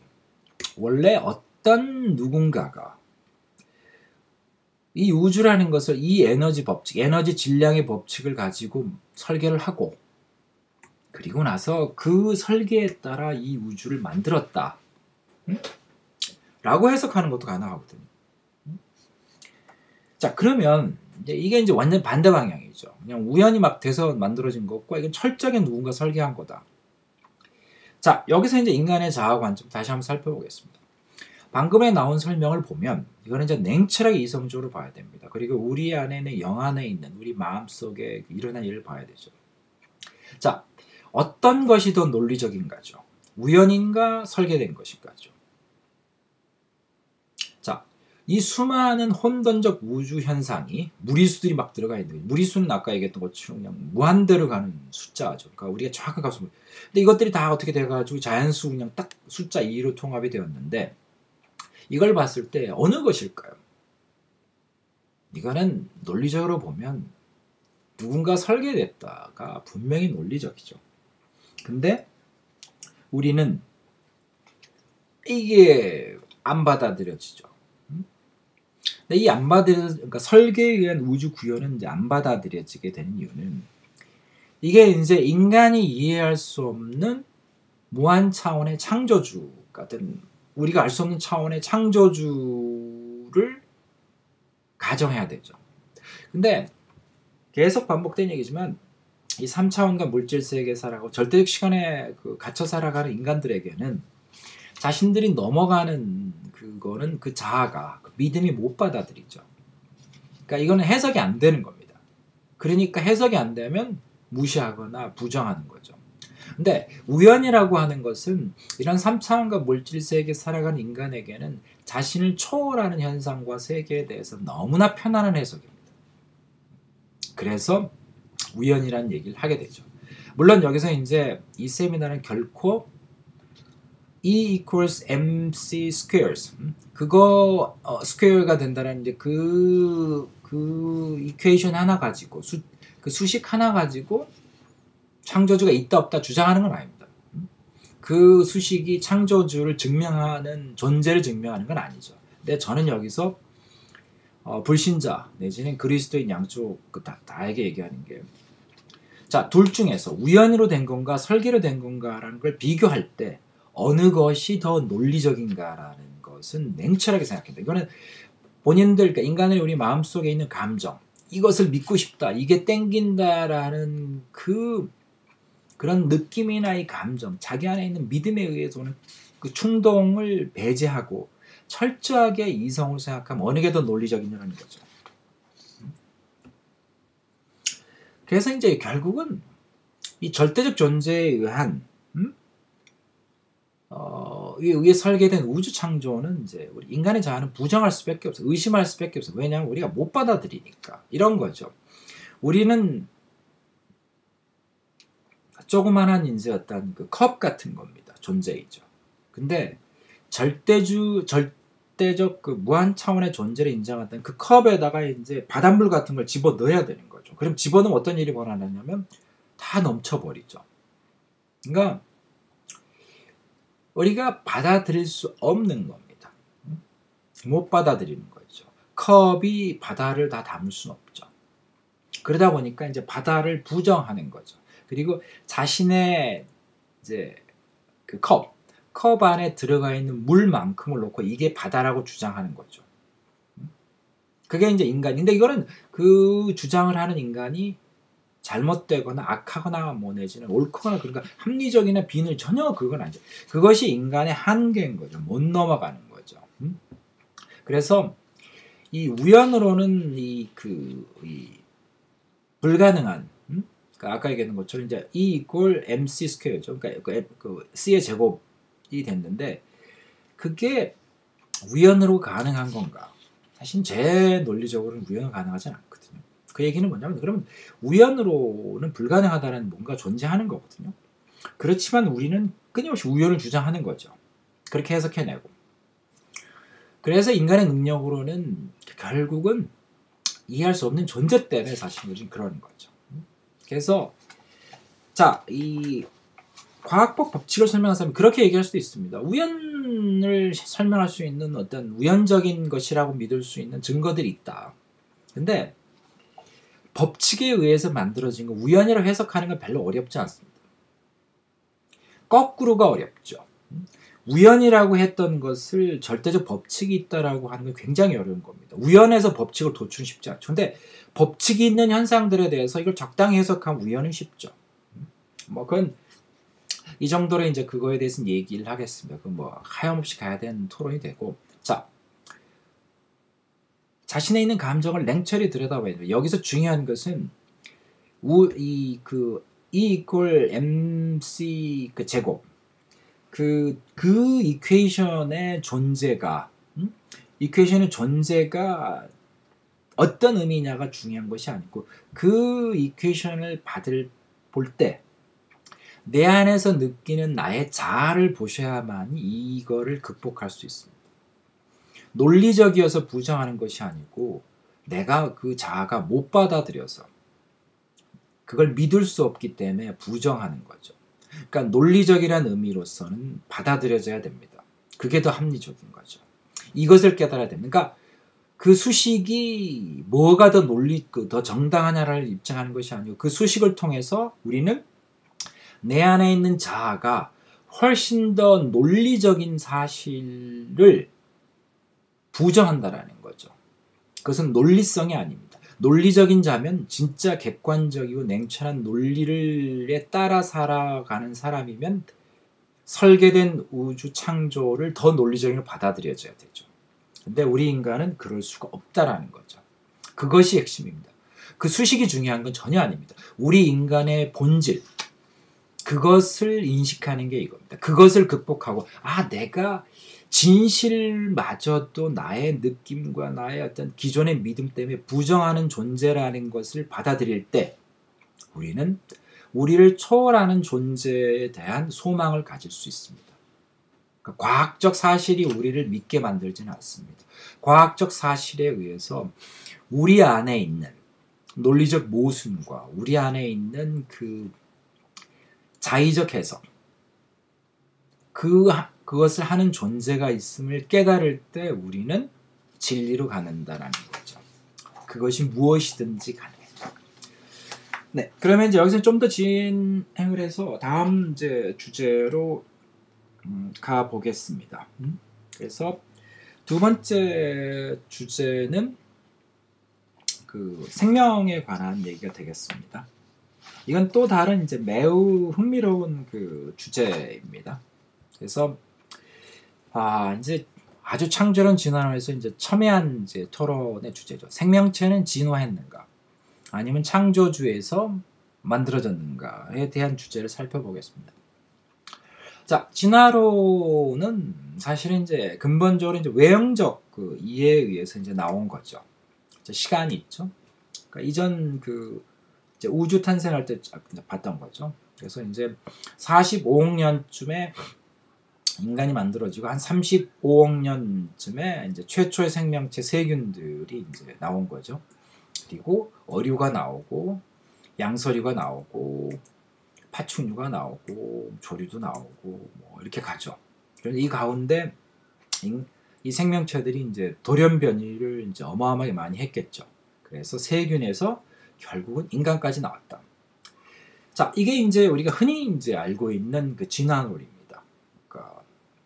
원래 어떤 누군가가 이 우주라는 것을 이 에너지 법칙, 에너지 질량의 법칙을 가지고 설계를 하고 그리고 나서 그 설계에 따라 이 우주를 만들었다. 라고 해석하는 것도 가능하거든요. 자, 그러면 이게 이제 완전 반대 방향이죠. 그냥 우연히 막 돼서 만들어진 것과 이건 철저하게 누군가 설계한 거다. 자, 여기서 이제 인간의 자아 관점 다시 한번 살펴보겠습니다. 방금에 나온 설명을 보면 이거는 이제 냉철하게 이성적으로 봐야 됩니다. 그리고 우리 안에 영 안에 있는 우리 마음속에 일어난 일을 봐야 되죠. 자, 어떤 것이 더 논리적인가죠? 우연인가 설계된 것인가죠? 자, 이 수많은 혼돈적 우주 현상이 무리수들이 막 들어가 있는 거예요. 무리수는 아까 얘기했던 것처럼 그냥 무한대로 가는 숫자죠. 그러니까 우리가 정확한 값을. 근데 이것들이 다 어떻게 돼가지고 자연수 그냥 딱 숫자 2로 통합이 되었는데 이걸 봤을 때 어느 것일까요? 이거는 논리적으로 보면 누군가 설계됐다가 분명히 논리적이죠. 근데 우리는 이게 안 받아들여지죠. 근데 이 안 그러니까 설계에 의한 우주 구현은 이제 안 받아들여지게 되는 이유는 이게 이제 인간이 이해할 수 없는 무한 차원의 창조주 같은 우리가 알 수 없는 차원의 창조주를 가정해야 되죠. 근데 계속 반복된 얘기지만 이 3차원과 물질 세계에 살아가고 절대적 시간에 갇혀 살아가는 인간들에게는 자신들이 넘어가는 그거는 그 자아가 믿음이 못 받아들이죠. 그러니까 이거는 해석이 안 되는 겁니다. 그러니까 해석이 안 되면 무시하거나 부정하는 거죠. 근데 우연이라고 하는 것은 이런 3차원과 물질 세계에 살아가는 인간에게는 자신을 초월하는 현상과 세계에 대해서 너무나 편안한 해석입니다. 그래서 우연이라는 얘기를 하게 되죠. 물론 여기서 이제 이 세미나는 결코 E equals MC squares 그거 스퀘어가 된다는 이제 그 이퀘이션 하나 가지고 그 수식 하나 가지고 창조주가 있다 없다 주장하는 건 아닙니다. 그 수식이 창조주를 증명하는 존재를 증명하는 건 아니죠. 근데 저는 여기서 불신자 내지는 그리스도인 양쪽 다에게 얘기하는 게 자, 둘 중에서 우연으로 된 건가 설계로 된 건가라는 걸 비교할 때 어느 것이 더 논리적인가라는 것은 냉철하게 생각합니다. 이거는 본인들, 그러니까 인간의 우리 마음속에 있는 감정, 이것을 믿고 싶다, 이게 땡긴다라는 그런 느낌이나 이 감정, 자기 안에 있는 믿음에 의해서 오는 그 충동을 배제하고 철저하게 이성으로 생각하면 어느 게 더 논리적이냐는 거죠. 그래서 이제 결국은 이 절대적 존재에 의한 의해 설계된 우주 창조는 이제 우리 인간의 자아는 부정할 수밖에 없어요. 의심할 수밖에 없어요. 왜냐하면 우리가 못 받아들이니까. 이런 거죠. 우리는 조그만한 이제 어떤 그 컵 같은 겁니다. 존재이죠. 근데 절대적 그 무한 차원의 존재를 인정했던 그 컵에다가 이제 바닷물 같은 걸 집어 넣어야 되는 거죠. 그럼 집어 넣으면 어떤 일이 벌어나냐면 다 넘쳐버리죠. 그러니까 우리가 받아들일 수 없는 겁니다. 못 받아들이는 거죠. 컵이 바다를 다 담을 수는 없죠. 그러다 보니까 이제 바다를 부정하는 거죠. 그리고 자신의 이제 그 컵 안에 들어가 있는 물만큼을 놓고 이게 바다라고 주장하는 거죠. 그게 이제 인간인데 이거는 그 주장을 하는 인간이 잘못되거나 악하거나 뭐 내지는 옳거나 그러니까 합리적이나 비는 전혀 그건 아니죠. 그것이 인간의 한계인 거죠. 못 넘어가는 거죠. 그래서 이 우연으로는 이 불가능한 그러니까 아까 얘기했던 것처럼 이제 E 이퀄 MC 스퀘어죠. 그러니까 그 C의 제곱이 됐는데 그게 우연으로 가능한 건가? 사실 제 논리적으로는 우연으로 가능하지 않거든요. 그 얘기는 뭐냐면 그러면 우연으로는 불가능하다는 뭔가 존재하는 거거든요. 그렇지만 우리는 끊임없이 우연을 주장하는 거죠. 그렇게 해석해내고. 그래서 인간의 능력으로는 결국은 이해할 수 없는 존재 때문에 사실 요즘 그러는 거죠. 그래서 자, 이 과학적 법칙을 설명하는 사람은 그렇게 얘기할 수도 있습니다. 우연을 설명할 수 있는 어떤 우연적인 것이라고 믿을 수 있는 증거들이 있다. 근데 법칙에 의해서 만들어진 거 우연이라고 해석하는 건 별로 어렵지 않습니다. 거꾸로가 어렵죠. 우연이라고 했던 것을 절대적 법칙이 있다라고 하는 건 굉장히 어려운 겁니다. 우연에서 법칙을 도출은 쉽지 않죠. 근데 법칙이 있는 현상들에 대해서 이걸 적당히 해석하면 우연은 쉽죠. 뭐 그건 이 정도로 이제 그거에 대해서는 얘기를 하겠습니다. 그 뭐 하염없이 가야 되는 토론이 되고, 자, 자신에 있는 감정을 냉철히 들여다봐야 돼요. 여기서 중요한 것은 E 이퀄 MC 그 제곱 그 이퀘이션의 존재가 이퀘이션의 존재가 어떤 의미냐가 중요한 것이 아니고 그 이퀘이션을 볼 때 내 안에서 느끼는 나의 자아를 보셔야만 이거를 극복할 수 있습니다. 논리적이어서 부정하는 것이 아니고 내가 그 자아가 못 받아들여서 그걸 믿을 수 없기 때문에 부정하는 거죠. 그러니까 논리적이라는 의미로서는 받아들여져야 됩니다. 그게 더 합리적인 거죠. 이것을 깨달아야 됩니다. 그러니까 그 수식이 뭐가 더 더 정당하냐를 입증하는 것이 아니고 그 수식을 통해서 우리는 내 안에 있는 자아가 훨씬 더 논리적인 사실을 부정한다라는 거죠. 그것은 논리성이 아닙니다. 논리적인 자면 진짜 객관적이고 냉철한 논리를 따라 살아가는 사람이면 설계된 우주 창조를 더 논리적으로 받아들여져야 되죠. 근데 우리 인간은 그럴 수가 없다라는 거죠. 그것이 핵심입니다. 그 수식이 중요한 건 전혀 아닙니다. 우리 인간의 본질, 그것을 인식하는 게 이겁니다. 그것을 극복하고 내가 진실마저도 나의 느낌과 나의 어떤 기존의 믿음 때문에 부정하는 존재라는 것을 받아들일 때 우리는 우리를 초월하는 존재에 대한 소망을 가질 수 있습니다. 그러니까 과학적 사실이 우리를 믿게 만들지는 않습니다. 과학적 사실에 의해서 우리 안에 있는 논리적 모순과 우리 안에 있는 그 자의적 해석 그것을 하는 존재가 있음을 깨달을 때 우리는 진리로 가는다라는 거죠. 그것이 무엇이든지 간에. 네, 그러면 이제 여기서 좀 더 진행을 해서 다음 이제 주제로 가 보겠습니다. 그래서 두 번째 주제는 그 생명에 관한 얘기가 되겠습니다. 이건 또 다른 이제 매우 흥미로운 그 주제입니다. 그래서 이제 아주 창조론 진화론에서 이제 첨예한 이제 토론의 주제죠. 생명체는 진화했는가, 아니면 창조주에서 만들어졌는가에 대한 주제를 살펴보겠습니다. 자, 진화론은 사실은 이제 근본적으로 이제 외형적 그 이해에 의해서 이제 나온 거죠. 시간이 있죠. 그러니까 이전 그 이제 우주 탄생할 때 봤던 거죠. 그래서 이제 45억 년쯤에 인간이 만들어지고 한 35억 년쯤에 이제 최초의 생명체 세균들이 이제 나온 거죠. 그리고 어류가 나오고 양서류가 나오고 파충류가 나오고 조류도 나오고 뭐 이렇게 가죠. 그래서 이 가운데 이 생명체들이 이제 돌연변이를 이제 어마어마하게 많이 했겠죠. 그래서 세균에서 결국은 인간까지 나왔다. 자, 이게 이제 우리가 흔히 이제 알고 있는 그 진화론입니다. 그러니까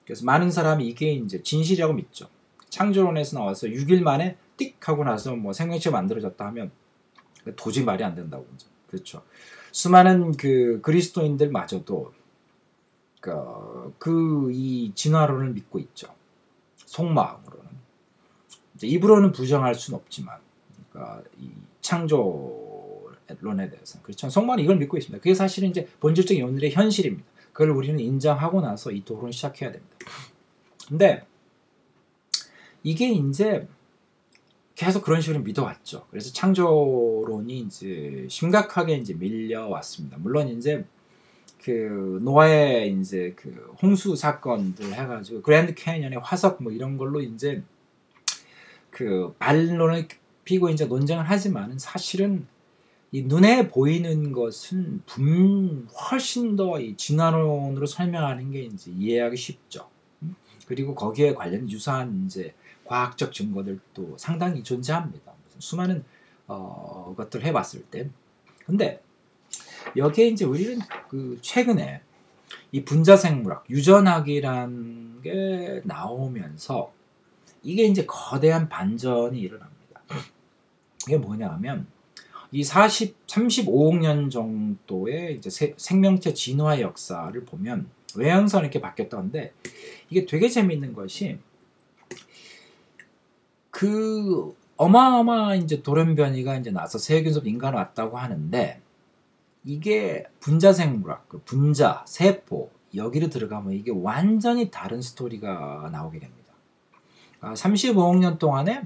그래서 많은 사람이 이게 이제 진실이라고 믿죠. 창조론에서 나와서 6일 만에 띡 하고 나서 뭐 생명체가 만들어졌다 하면 도저히 말이 안 된다고. 그렇죠. 수많은 그 그리스도인들마저도 이 진화론을 믿고 있죠. 속마음으로는. 이제 입으로는 부정할 수는 없지만, 그러니까 이 창조론에 대해서 그렇죠. 속마음은 이걸 믿고 있습니다. 그게 사실은 이제 본질적인 오늘의 현실입니다. 그걸 우리는 인정하고 나서 이 토론을 시작해야 됩니다. 근데 이게 이제 계속 그런 식으로 믿어왔죠. 그래서 창조론이 이제 심각하게 이제 밀려왔습니다. 물론 이제 그 노아의 이제 그 홍수 사건들 해가지고 그랜드 캐니언의 화석 뭐 이런 걸로 이제 그 반론을 피고 이제 논쟁을 하지만은 사실은 이 눈에 보이는 것은 훨씬 더 이 진화론으로 설명하는 게 이제 이해하기 쉽죠. 그리고 거기에 관련 유사한 이제 과학적 증거들도 상당히 존재합니다. 수많은 것들 해봤을 때. 근데 여기에 이제 우리는 그 최근에 이 분자생물학, 유전학이라는 게 나오면서 이게 이제 거대한 반전이 일어납니다. 이게 뭐냐면 이 35억 년 정도의 이제 생명체 진화의 역사를 보면 외형선이 이렇게 바뀌었다는데 이게 되게 재밌는 것이 그 어마어마한 이제 돌연변이가 이제 나서 세균에서 인간 왔다고 하는데 이게 분자생물학, 그 분자, 세포 여기로 들어가면 이게 완전히 다른 스토리가 나오게 됩니다. 35억 년 동안에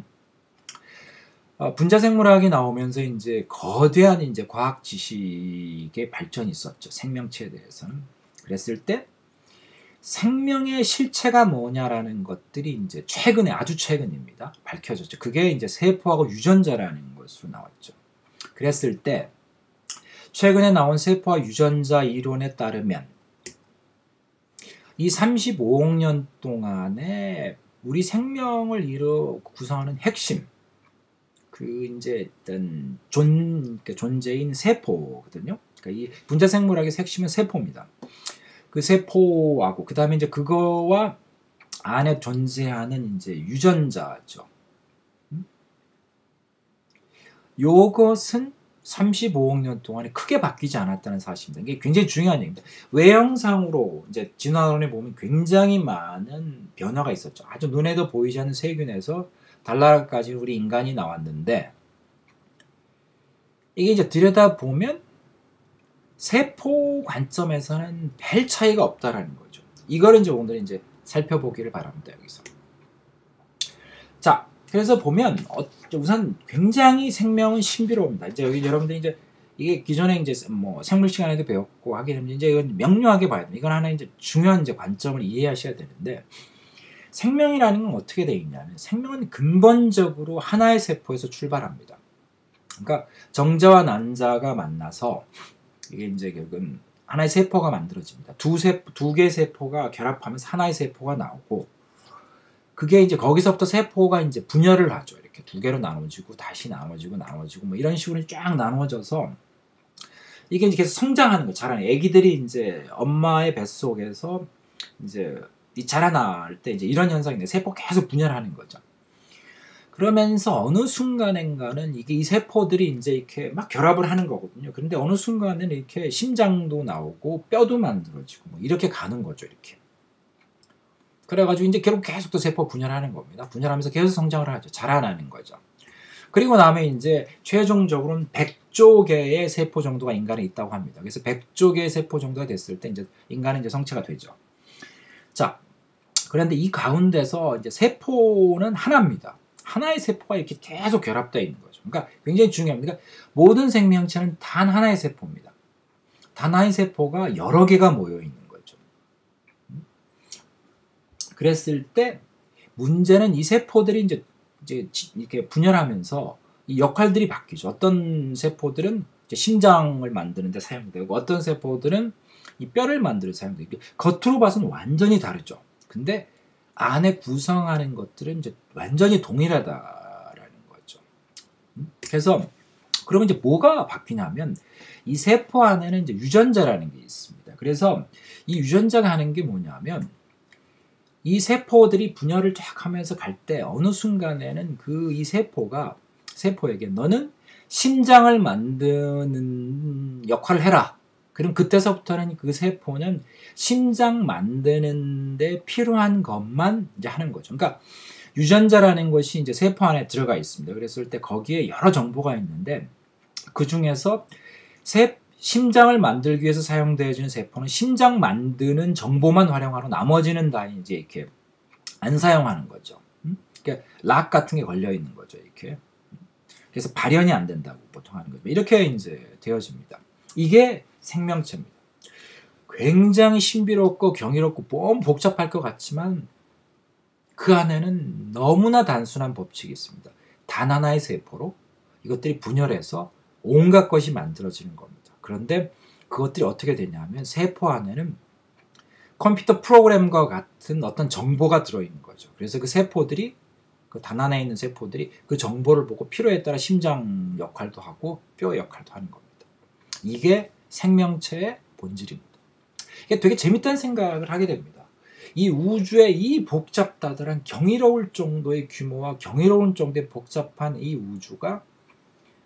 분자생물학이 나오면서 이제 거대한 이제 과학 지식의 발전이 있었죠. 생명체에 대해서는. 그랬을 때 생명의 실체가 뭐냐라는 것들이 이제 최근에 아주 최근입니다. 밝혀졌죠. 그게 이제 세포하고 유전자라는 것으로 나왔죠. 그랬을 때 최근에 나온 세포와 유전자 이론에 따르면 이 35억 년 동안에 우리 생명을 구성하는 핵심 그 이제 어떤 존재인 세포거든요. 그러니까 이 분자생물학의 핵심은 세포입니다. 그 세포하고 그 다음에 이제 그거와 안에 존재하는 이제 유전자죠. 요것은 35억 년 동안에 크게 바뀌지 않았다는 사실입니다. 이게 굉장히 중요한 얘기입니다. 외형상으로 이제 진화론에 보면 굉장히 많은 변화가 있었죠. 아주 눈에도 보이지 않는 세균에서 달나라까지 우리 인간이 나왔는데 이게 이제 들여다보면 세포 관점에서는 별 차이가 없다라는 거죠. 이걸 이제 오늘 이제 살펴보기를 바랍니다. 여기서. 자, 그래서 보면 우선 굉장히 생명은 신비로웁니다. 이제 여기 여러분들이 이제 이게 기존에 이제 뭐 생물 시간에도 배웠고 하게 되면 이제 이건 명료하게 봐야 됩니다. 이건 하나 이제 중요한 이제 관점을 이해하셔야 되는데 생명이라는 건 어떻게 되어 있냐면 생명은 근본적으로 하나의 세포에서 출발합니다. 그러니까 정자와 난자가 만나서 이게 이제 결국은 하나의 세포가 만들어집니다. 두 개의 세포가 결합하면서 하나의 세포가 나오고 그게 이제 거기서부터 세포가 이제 분열을 하죠. 이렇게 두 개로 나눠지고 다시 나눠지고 뭐 이런 식으로 쫙 나눠져서 이게 이제 계속 성장하는 거, 자라는 애기들이 이제 엄마의 뱃속에서 이제 자라날 때 이제 이런 현상인데 세포 계속 분열하는 거죠. 그러면서 어느 순간인가는 이 세포들이 이제 이렇게 막 결합을 하는 거거든요. 그런데 어느 순간에는 이렇게 심장도 나오고 뼈도 만들어지고 뭐 이렇게 가는 거죠. 이렇게. 그래가지고 이제 결국 계속 또 세포 분열하는 겁니다. 분열하면서 계속 성장을 하죠. 자라나는 거죠. 그리고 나면 이제 최종적으로는 100조 개의 세포 정도가 인간에 있다고 합니다. 그래서 100조 개의 세포 정도가 됐을 때 이제 인간은 이제 성체가 되죠. 자, 그런데 이 가운데서 이제 세포는 하나입니다. 하나의 세포가 이렇게 계속 결합되어 있는 거죠. 그러니까 굉장히 중요합니다. 그러니까 모든 생명체는 단 하나의 세포입니다. 단 하나의 세포가 여러 개가 모여 있는 거죠. 그랬을 때 문제는 이 세포들이 이제 이렇게 분열하면서 이 역할들이 바뀌죠. 어떤 세포들은 이제 심장을 만드는 데 사용되고 어떤 세포들은 이 뼈를 만드는 데 사용되고 겉으로 봐서는 완전히 다르죠. 근데 안에 구성하는 것들은 이제 완전히 동일하다라는 거죠. 그래서 그러면 이제 뭐가 바뀌냐면 이 세포 안에는 이제 유전자라는 게 있습니다. 그래서 이 유전자가 하는 게 뭐냐면 이 세포들이 분열을 쫙 하면서 갈 때 어느 순간에는 이 세포에게 너는 심장을 만드는 역할을 해라. 그럼 그때서부터는 그 세포는 심장 만드는데 필요한 것만 이제 하는 거죠. 그러니까 유전자라는 것이 이제 세포 안에 들어가 있습니다. 그랬을 때 거기에 여러 정보가 있는데 그 중에서 심장을 만들기 위해서 사용되어지는 세포는 심장 만드는 정보만 활용하고 나머지는 다 이제 이렇게 안 사용하는 거죠. 그러니까 락 같은 게 걸려 있는 거죠. 이렇게. 그래서 발현이 안 된다고 보통 하는 거죠. 이렇게 이제 되어집니다. 이게 생명체입니다. 굉장히 신비롭고 경이롭고 너무 복잡할 것 같지만 그 안에는 너무나 단순한 법칙이 있습니다. 단 하나의 세포로 이것들이 분열해서 온갖 것이 만들어지는 겁니다. 그런데 그것들이 어떻게 되냐면 세포 안에는 컴퓨터 프로그램과 같은 어떤 정보가 들어있는 거죠. 그래서 그 세포들이 그 단 하나에 있는 세포들이 그 정보를 보고 필요에 따라 심장 역할도 하고 뼈 역할도 하는 겁니다. 이게 생명체의 본질입니다. 이게 되게 재밌다는 생각을 하게 됩니다. 이 우주의 이 복잡다들한 경이로울 정도의 규모와 경이로운 정도의 복잡한 이 우주가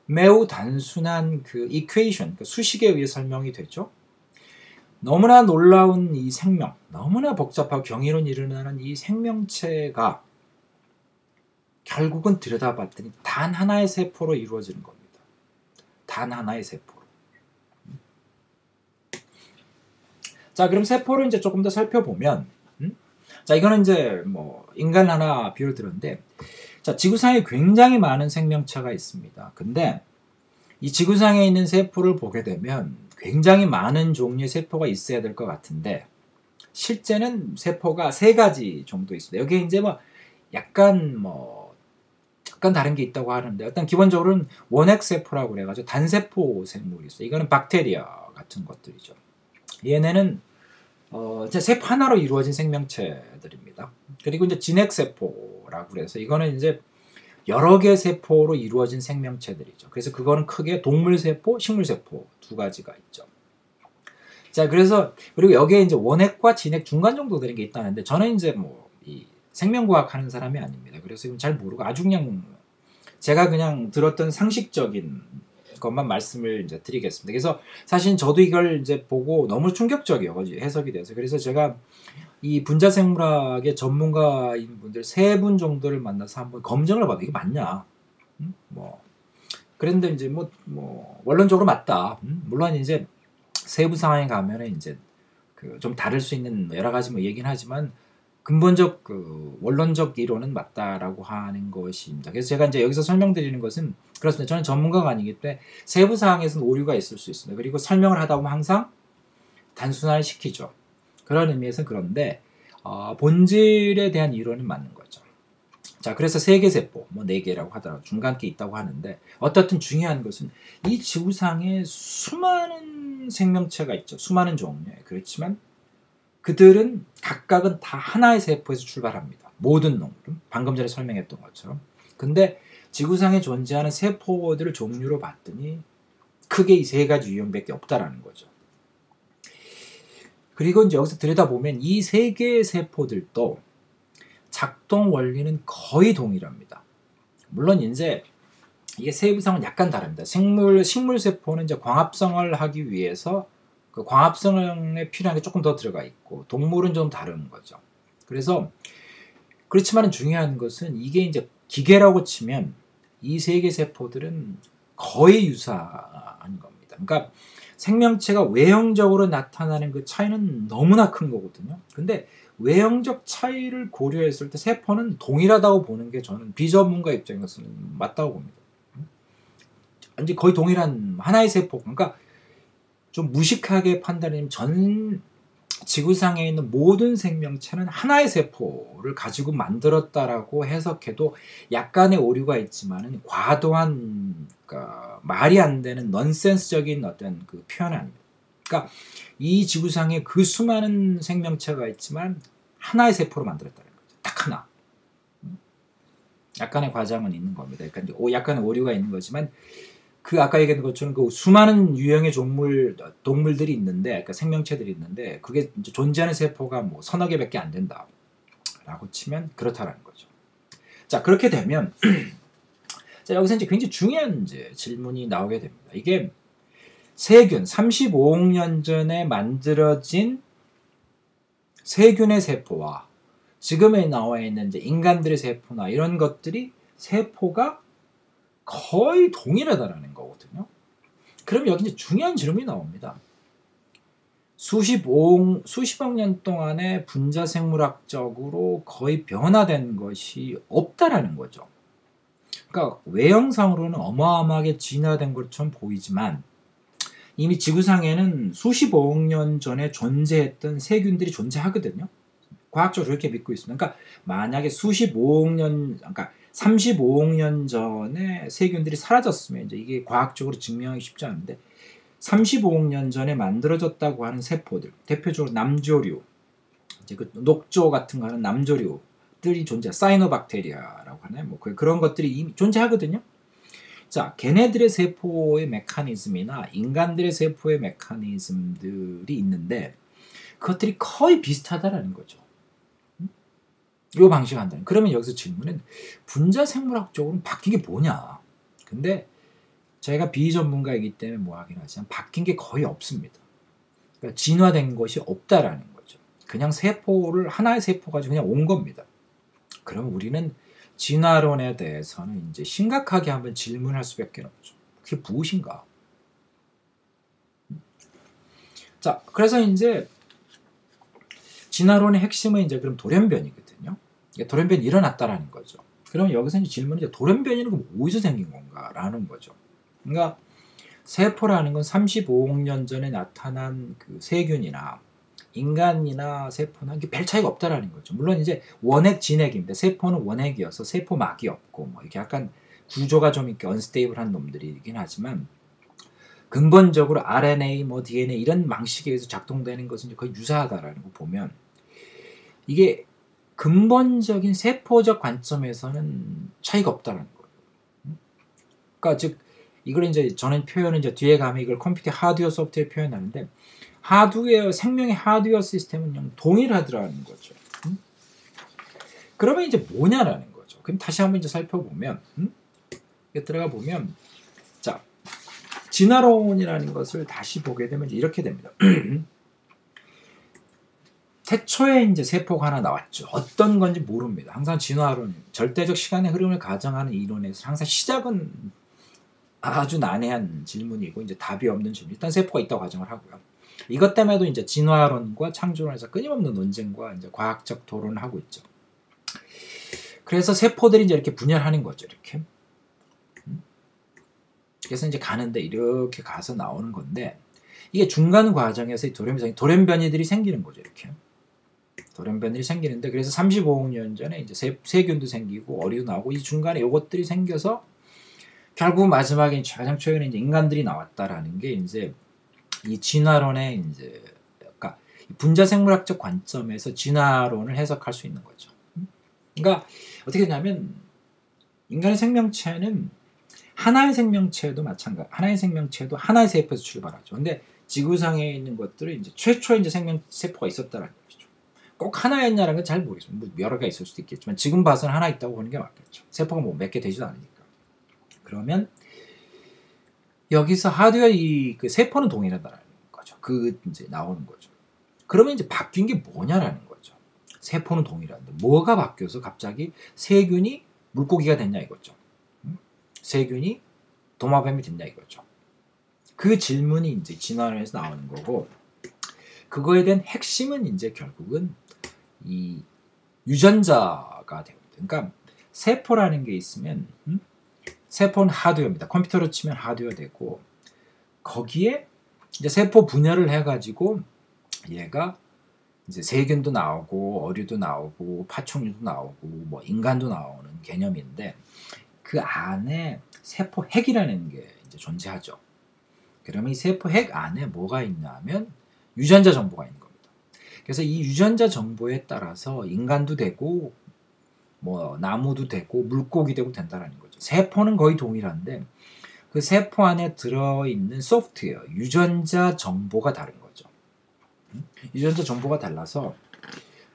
매우 단순한 그 이퀘이션, 그 수식에 의해 설명이 되죠. 너무나 놀라운 이 생명, 너무나 복잡하고 경이로운 일어나는 이 생명체가 결국은 들여다봤더니 단 하나의 세포로 이루어지는 겁니다. 단 하나의 세포로. 자, 그럼 세포를 이제 조금 더 살펴보면, 자, 이거는 이제 뭐 인간 하나 비유를 들었는데, 자, 지구상에 굉장히 많은 생명체가 있습니다. 근데 이 지구상에 있는 세포를 보게 되면 굉장히 많은 종류의 세포가 있어야 될 것 같은데, 실제는 세포가 3가지 정도 있습니다. 여기에 이제 뭐 약간 다른 게 있다고 하는데, 일단 기본적으로는 원핵세포라고 그래가지고 단세포 생물이 있어요. 이거는 박테리아 같은 것들이죠. 얘네는 이제 세포 하나로 이루어진 생명체들입니다. 그리고 이제 진핵세포라고 그래서 이거는 이제 여러 개의 세포로 이루어진 생명체들이죠. 그래서 그거는 크게 동물세포, 식물세포 2가지가 있죠. 자, 그래서 그리고 여기에 이제 원핵과 진핵 중간 정도 되는 게 있다는데 저는 이제 이 생명과학 하는 사람이 아닙니다. 그래서 이건 잘 모르고 아주 그냥 제가 그냥 들었던 상식적인 것만 말씀을 이제 드리겠습니다. 그래서 사실 저도 이걸 이제 보고 너무 충격적이어가지고 해석이 돼서 그래서 제가 이 분자생물학의 전문가인 분들 3분 정도를 만나서 한번 검증을 해봐도 이게 맞냐? 그런데 이제 원론적으로 맞다. 물론 이제 세부 상황에 가면은 이제 그 좀 다를 수 있는 여러 가지 얘기는 하지만 근본적 그 원론적 이론은 맞다라고 하는 것입니다. 그래서 제가 이제 여기서 설명드리는 것은 그렇습니다. 저는 전문가가 아니기 때문에 세부 사항에서는 오류가 있을 수 있습니다. 그리고 설명을 하다 보면 항상 단순화를 시키죠. 그런 의미에서는 그런데 본질에 대한 이론은 맞는 거죠. 자, 그래서 세계세포, 4개라고 하더라도 중간께 있다고 하는데 어떻든 중요한 것은 이 지구상에 수많은 생명체가 있죠. 수많은 종류에. 그렇지만 그들은 각각은 다 하나의 세포에서 출발합니다. 모든 놈들은 방금 전에 설명했던 것처럼. 근데 지구상에 존재하는 세포들을 종류로 봤더니 크게 이 3가지 유형밖에 없다라는 거죠. 그리고 이제 여기서 들여다보면 이 3개의 세포들도 작동 원리는 거의 동일합니다. 물론 이제 이게 세부상은 약간 다릅니다. 식물 세포는 이제 광합성을 하기 위해서 그 광합성에 필요한 게 조금 더 들어가 있고 동물은 좀 다른 거죠. 그래서 그렇지만 중요한 것은 이게 이제 기계라고 치면 이 3개 세포들은 거의 유사한 겁니다. 그러니까 생명체가 외형적으로 나타나는 그 차이는 너무나 큰 거거든요. 근데 외형적 차이를 고려했을 때 세포는 동일하다고 보는 게 저는 비전문가 입장에서는 맞다고 봅니다. 이제 거의 동일한 하나의 세포. 그러니까 좀 무식하게 판단하면 전 지구상에 있는 모든 생명체는 하나의 세포를 가지고 만들었다라고 해석해도 약간의 오류가 있지만은 과도한 그러니까 말이 안 되는 넌센스적인 어떤 그 표현 아닙니다. 그러니까 이 지구상에 그 수많은 생명체가 있지만 하나의 세포로 만들었다는 거죠. 딱 하나. 약간의 과장은 있는 겁니다. 그러니까 약간의 오류가 있는 거지만 그 아까 얘기한 것처럼 그 수많은 유형의 동물들이 있는데, 그러니까 생명체들이 있는데 그게 이제 존재하는 세포가 서너 개밖에 안 된다라고 치면 그렇다라는 거죠. 자, 그렇게 되면 자, 여기서 이제 굉장히 중요한 이제 질문이 나오게 됩니다. 이게 세균, 35억 년 전에 만들어진 세균의 세포와 지금에 나와 있는 이제 인간들의 세포나 이런 것들이 세포가 거의 동일하다라는 거거든요. 그럼 여기 이제 중요한 질문이 나옵니다. 수십억 년 동안에 분자 생물학적으로 거의 변화된 것이 없다라는 거죠. 그러니까 외형상으로는 어마어마하게 진화된 것처럼 보이지만 이미 지구상에는 수십억 년 전에 존재했던 세균들이 존재하거든요. 과학적으로 그렇게 믿고 있습니다. 그러니까 만약에 그러니까 35억 년 전에 세균들이 사라졌으면 이제 이게 과학적으로 증명하기 쉽지 않은데 35억 년 전에 만들어졌다고 하는 세포들, 대표적으로 남조류, 이제 그 녹조 같은 거 하는 남조류들이 사이노박테리아라고 하나요? 뭐 그런 것들이 이미 존재하거든요. 자, 걔네들의 세포의 메커니즘이나 인간들의 세포의 메커니즘들이 있는데 그것들이 거의 비슷하다라는 거죠. 이 방식을 한다는. 그러면 여기서 질문은 분자 생물학적으로는 바뀐 게 뭐냐? 근데 저희가 비전문가이기 때문에 뭐 하긴 하지만 바뀐 게 거의 없습니다. 그러니까 진화된 것이 없다라는 거죠. 그냥 하나의 세포 가지고 그냥 온 겁니다. 그럼 우리는 진화론에 대해서는 이제 심각하게 한번 질문할 수밖에 없죠. 그게 무엇인가? 자, 그래서 이제 진화론의 핵심은 이제 그럼 돌연변이거든요. 돌연변이 일어났다라는 거죠. 그럼 여기서 이제 질문이 이제 돌연변이는 그럼 어디서 생긴 건가라는 거죠. 그러니까 세포라는 건 35억 년 전에 나타난 그 세균이나 인간이나 세포나 이게 별 차이가 없다라는 거죠. 물론 이제 원핵 진핵인데 세포는 원핵이어서 세포막이 없고 뭐 이렇게 약간 구조가 좀 이렇게 언스테이블한 놈들이긴 하지만 근본적으로 RNA, 뭐 DNA 이런 방식에 의해서 작동되는 것은 거의 유사하다라는 거 보면 이게 근본적인 세포적 관점에서는 차이가 없다는 거예요. 그러니까 즉 이걸 이제 저는 표현은 이제 뒤에 가면 이걸 컴퓨터 하드웨어 소프트웨어 표현하는데 생명의 하드웨어 시스템은 동일하더라는 거죠. 그러면 이제 뭐냐라는 거죠. 그럼 다시 한번 이제 살펴보면 들어가 보면 자 진화론이라는 것을 다시 보게 되면 이렇게 됩니다. 태초에 이제 세포가 하나 나왔죠. 어떤 건지 모릅니다. 항상 진화론, 절대적 시간의 흐름을 가정하는 이론에서 항상 시작은 아주 난해한 질문이고 이제 답이 없는 질문. 일단 세포가 있다고 가정을 하고요. 이것 때문에도 이제 진화론과 창조론에서 끊임없는 논쟁과 이제 과학적 토론을 하고 있죠. 그래서 세포들이 이제 이렇게 분열하는 거죠. 이렇게. 그래서 이제 가는데 이렇게 가서 나오는 건데 이게 중간 과정에서 이 돌연변이들이 생기는 거죠. 이렇게. 돌연변이들이 생기는데 그래서 35억 년 전에 이제 세균도 생기고 어류도 나오고 이 중간에 요것들이 생겨서 결국 마지막에 가장 최근에 이제 인간들이 나왔다라는 게 이제 이 진화론의 이제 그러니까 분자 생물학적 관점에서 진화론을 해석할 수 있는 거죠. 그러니까 어떻게 되냐면 인간의 생명체는 하나의 생명체도 마찬가지. 하나의 생명체도 하나의 세포에서 출발하죠. 근데 지구상에 있는 것들은 이제 최초에 이제 세포가 있었다라는 거죠. 꼭 하나였냐라는 건 잘 모르겠습니다. 뭐 여러 개가 있을 수도 있겠지만 지금 봐서는 하나 있다고 보는 게 맞겠죠. 세포가 뭐 몇 개 되지도 않으니까. 그러면 여기서 하드웨어 그 세포는 동일하다라는 거죠. 그 이제 나오는 거죠. 그러면 이제 바뀐 게 뭐냐라는 거죠. 세포는 동일한데 뭐가 바뀌어서 갑자기 세균이 물고기가 됐냐 이거죠. 세균이 도마뱀이 됐냐 이거죠. 그 질문이 이제 진화론에서 나오는 거고 그거에 대한 핵심은 이제 결국은 이 유전자가 됩니다. 그러니까 세포라는 게 있으면 세포는 하드웨어입니다. 컴퓨터로 치면 하드웨어 되고 거기에 이제 세포 분열을 해가지고 얘가 이제 세균도 나오고 어류도 나오고 파충류도 나오고 뭐 인간도 나오는 개념인데 그 안에 세포 핵이라는 게 이제 존재하죠. 그러면 이 세포 핵 안에 뭐가 있냐면 유전자 정보가 있는 겁니다. 그래서 이 유전자 정보에 따라서 인간도 되고 뭐 나무도 되고 물고기 되고 된다라는 거죠. 세포는 거의 동일한데 그 세포 안에 들어있는 소프트웨어, 유전자 정보가 다른 거죠. 유전자 정보가 달라서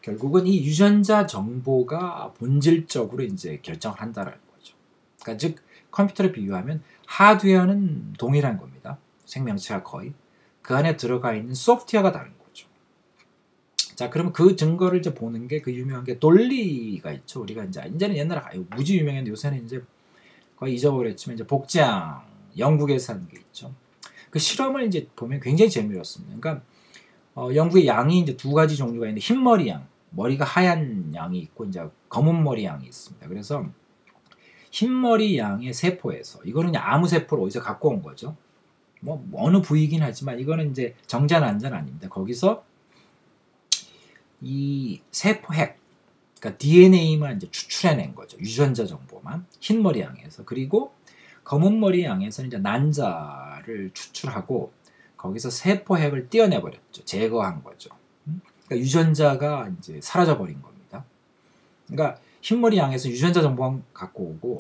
결국은 이 유전자 정보가 본질적으로 이제 결정을 한다라는 거죠. 그러니까 즉 컴퓨터를 비유하면 하드웨어는 동일한 겁니다. 생명체가 거의. 그 안에 들어가 있는 소프트웨어가 다른 거죠. 자, 그러면 그 증거를 이제 보는 게 그 유명한 게 돌리가 있죠. 우리가 이제는 옛날에 무지 유명했는데 요새는 이제 거의 잊어버렸지만 이제 복장 영국에서 하는 게 있죠. 그 실험을 이제 보면 굉장히 재미있었습니다. 그러니까 영국의 양이 이제 두 가지 종류가 있는데 흰머리 양, 머리가 하얀 양이 있고 이제 검은 머리 양이 있습니다. 그래서 흰머리 양의 세포에서 이거는 그냥 아무 세포를 어디서 갖고 온 거죠. 뭐 어느 부위이긴 하지만 이거는 이제 정자 난자는 아닙니다. 거기서 이 세포 핵, 그러니까 DNA만 이제 추출해낸 거죠. 유전자 정보만 흰머리 양에서. 그리고 검은 머리 양에서는 이제 난자를 추출하고 거기서 세포 핵을 떼어내 버렸죠. 제거한 거죠. 그러니까 유전자가 이제 사라져 버린 겁니다. 그러니까 흰머리 양에서 유전자 정보만 갖고 오고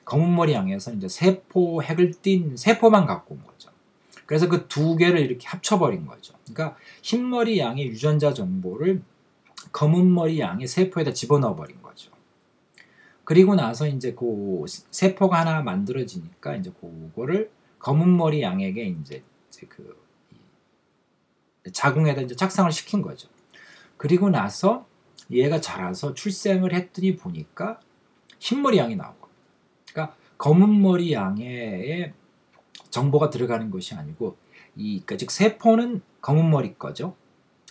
검은 머리 양에서 이제 세포 핵을 띈 세포만 갖고 온 거죠. 그래서 그 두 개를 이렇게 합쳐버린 거죠. 그러니까 흰머리 양의 유전자 정보를 검은 머리 양의 세포에다 집어넣어 버린 거죠. 그리고 나서 이제 그 세포가 하나 만들어지니까 이제 그거를 검은 머리 양에게 이제 그 자궁에다 이제 착상을 시킨 거죠. 그리고 나서 얘가 자라서 출생을 했더니 보니까 흰머리 양이 나온 겁니다. 그러니까 검은 머리 양의 정보가 들어가는 것이 아니고 그러니까 즉 세포는 검은 머리 거죠.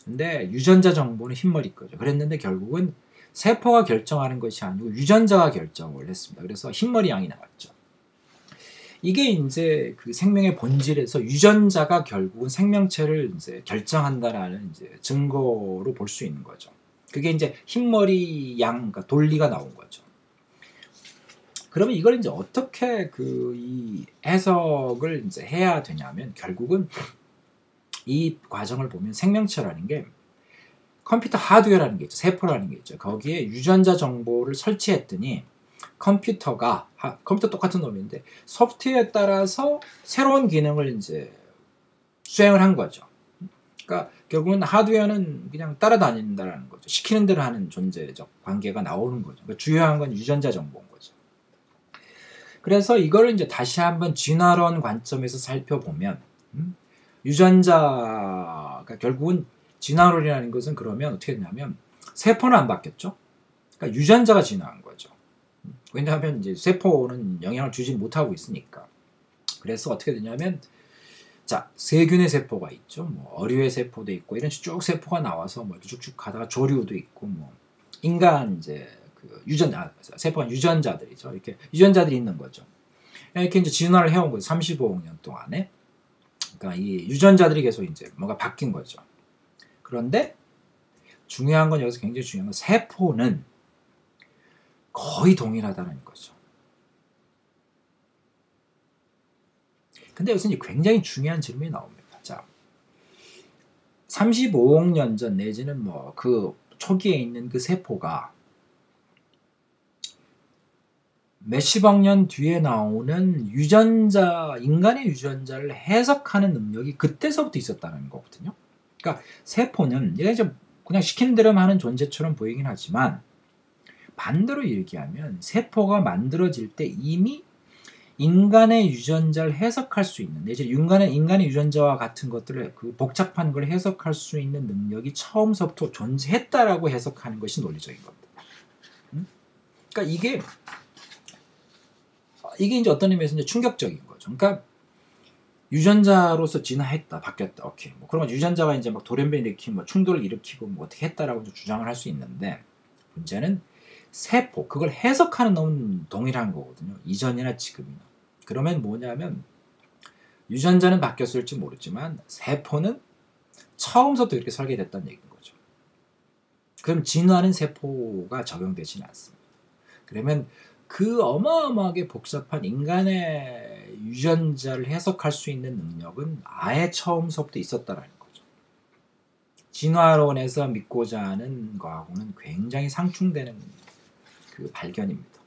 근데 유전자 정보는 흰머리 거죠. 그랬는데 결국은 세포가 결정하는 것이 아니고 유전자가 결정을 했습니다. 그래서 흰머리 양이 나왔죠. 이게 이제 그 생명의 본질에서 유전자가 결국은 생명체를 이제 결정한다라는 이제 증거로 볼 수 있는 거죠. 그게 이제 흰머리 양, 그러니까 돌리가 나온 거죠. 그러면 이걸 이제 어떻게 이 해석을 이제 해야 되냐면 결국은 이 과정을 보면 생명체라는 게 컴퓨터 하드웨어라는 게 있죠. 세포라는 게 있죠. 거기에 유전자 정보를 설치했더니 컴퓨터 똑같은 놈인데 소프트웨어에 따라서 새로운 기능을 이제 수행을 한 거죠. 그러니까 결국은 하드웨어는 그냥 따라다닌다라는 거죠. 시키는 대로 하는 존재적 관계가 나오는 거죠. 그러니까 중요한 건 유전자 정보인 거죠. 그래서 이거를 이제 다시 한번 진화론 관점에서 살펴보면 유전자가 결국은 진화론이라는 것은 그러면 어떻게 되냐면 세포는 안 바뀌었죠. 그러니까 유전자가 진화한 거죠. 왜냐하면 이제 세포는 영향을 주지 못하고 있으니까. 그래서 어떻게 되냐면 자, 세균의 세포가 있죠. 뭐 어류의 세포도 있고 이런 쭉 세포가 나와서 뭐 쭉쭉 가다가 조류도 있고 뭐 인간 이제 그 세포가 유전자들이죠. 이렇게 유전자들이 있는 거죠. 이렇게 이제 진화를 해온 거죠. 35억 년 동안에. 그러니까 이 유전자들이 계속 이제 뭔가 바뀐 거죠. 그런데 중요한 건 여기서 굉장히 중요한 건 세포는 거의 동일하다는 거죠. 근데 여기서 이제 굉장히 중요한 질문이 나옵니다. 자, 35억 년 전 내지는 뭐 그 초기에 있는 그 세포가 몇십억 년 뒤에 나오는 인간의 유전자를 해석하는 능력이 그때서부터 있었다는 거거든요. 그러니까 세포는 이제 그냥 시키는 대로만 하는 존재처럼 보이긴 하지만 반대로 얘기하면 세포가 만들어질 때 이미 인간의 유전자를 해석할 수 있는 내지 인간의 유전자와 같은 것들을 그 복잡한 걸 해석할 수 있는 능력이 처음서부터 존재했다라고 해석하는 것이 논리적인 겁니다. 그러니까 이게 이제 어떤 의미에서 이제 충격적인 거죠. 그러니까 유전자로서 진화했다, 바뀌었다, 오케이. 뭐 그러면 유전자가 이제 막 돌연변이 일으키고 뭐 충돌을 일으키고 뭐 어떻게 했다라고 주장을 할 수 있는데 문제는 세포, 그걸 해석하는 놈은 동일한 거거든요. 이전이나 지금이나. 그러면 뭐냐면 유전자는 바뀌었을지 모르지만 세포는 처음부터 이렇게 설계됐다는 얘기인 거죠. 그럼 진화는 세포가 적용되지는 않습니다. 그러면 그 어마어마하게 복잡한 인간의 유전자를 해석할 수 있는 능력은 아예 처음부터 있었다라는 거죠. 진화론에서 믿고자 하는 거하고는 굉장히 상충되는 그 발견입니다.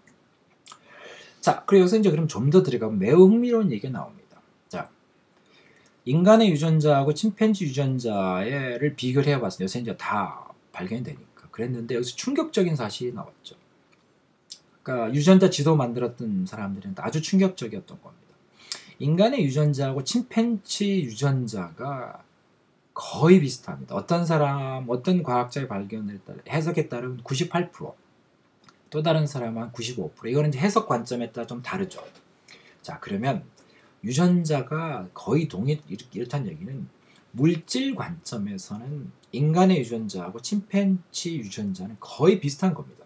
자, 그리고 여기서 이제 그럼 좀 더 들어가면 매우 흥미로운 얘기가 나옵니다. 자, 인간의 유전자하고 침팬지 유전자를 비교를 해봤어요. 요새 이제 다 발견이 되니까. 그랬는데 여기서 충격적인 사실이 나왔죠. 그러니까 유전자 지도 만들었던 사람들은 아주 충격적이었던 겁니다. 인간의 유전자하고 침팬지 유전자가 거의 비슷합니다. 어떤 사람, 어떤 과학자의 발견에 따라 해석에 따르면 98%, 또 다른 사람은 한 95%. 이거는 이제 해석 관점에 따라 좀 다르죠. 자, 그러면 유전자가 거의 이렇다는 얘기는 물질 관점에서는 인간의 유전자하고 침팬지 유전자는 거의 비슷한 겁니다.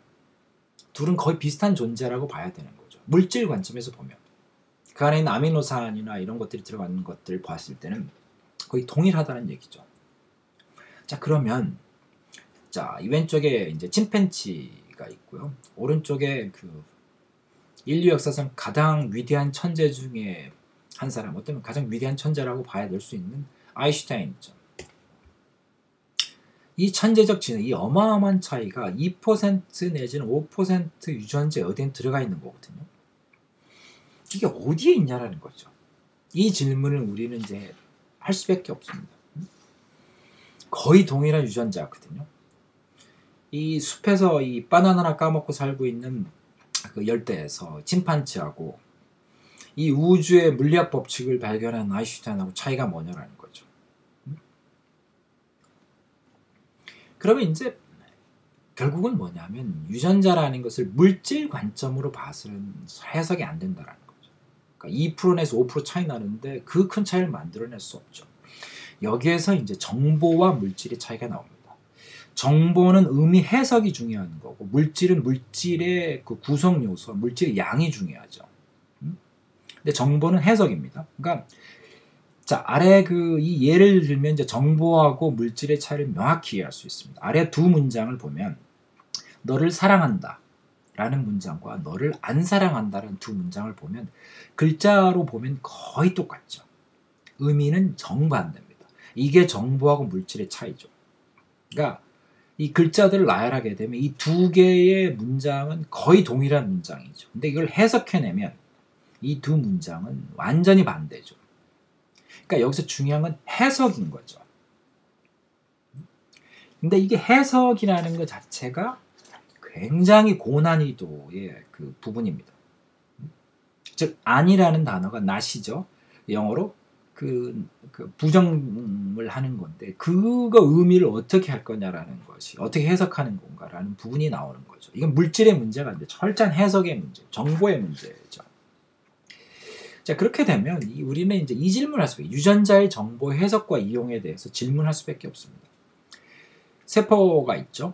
둘은 거의 비슷한 존재라고 봐야 되는 거죠. 물질 관점에서 보면. 그 안에 있는 아미노산이나 이런 것들이 들어가는 것들을 봤을 때는 거의 동일하다는 얘기죠. 자, 그러면 이 왼쪽에 이제 침팬지가 있고요. 오른쪽에 그 인류 역사상 가장 위대한 천재 중에 한 사람, 어쩌면 가장 위대한 천재라고 봐야 될 수 있는 아인슈타인이죠. 이 천재적 지능, 이 어마어마한 차이가 2% 내지는 5% 유전자에 어디에 들어가 있는 거거든요. 이게 어디에 있냐라는 거죠. 이 질문을 우리는 이제 할 수밖에 없습니다. 거의 동일한 유전자거든요. 이 숲에서 이 바나나나 까먹고 살고 있는 그 열대에서 침판지하고 이 우주의 물리학 법칙을 발견한 아인슈타인하고 차이가 뭐냐라는 거죠. 그러면 이제 결국은 뭐냐면 유전자라는 것을 물질 관점으로 봐서는 해석이 안 된다라는 거죠. 그러니까 2%에서 5% 차이 나는데 그 큰 차이를 만들어낼 수 없죠. 여기에서 이제 정보와 물질의 차이가 나옵니다. 정보는 의미 해석이 중요한 거고 물질은 물질의 그 구성 요소, 물질의 양이 중요하죠. 근데 정보는 해석입니다. 그러니까 자, 아래 이 예를 들면 이제 정보하고 물질의 차이를 명확히 이해할 수 있습니다. 아래 두 문장을 보면 너를 사랑한다 라는 문장과 너를 안 사랑한다라는 두 문장을 보면 글자로 보면 거의 똑같죠. 의미는 정반대입니다. 이게 정보하고 물질의 차이죠. 그러니까 이 글자들을 나열하게 되면 이 두 개의 문장은 거의 동일한 문장이죠. 근데 이걸 해석해내면 이 두 문장은 완전히 반대죠. 그러니까 여기서 중요한 건 해석인 거죠. 근데 이게 해석이라는 것 자체가 굉장히 고난이도의 그 부분입니다. 즉 아니라는 단어가 not이죠. 영어로 그 부정을 하는 건데 그거 의미를 어떻게 할 거냐라는 것이 어떻게 해석하는 건가라는 부분이 나오는 거죠. 이건 물질의 문제가 아니라 철저한 해석의 문제, 정보의 문제죠. 자, 그렇게 되면 우리는 이제 이 질문을 할 수가 있어요. 유전자의 정보 해석과 이용에 대해서 질문할 수밖에 없습니다. 세포가 있죠.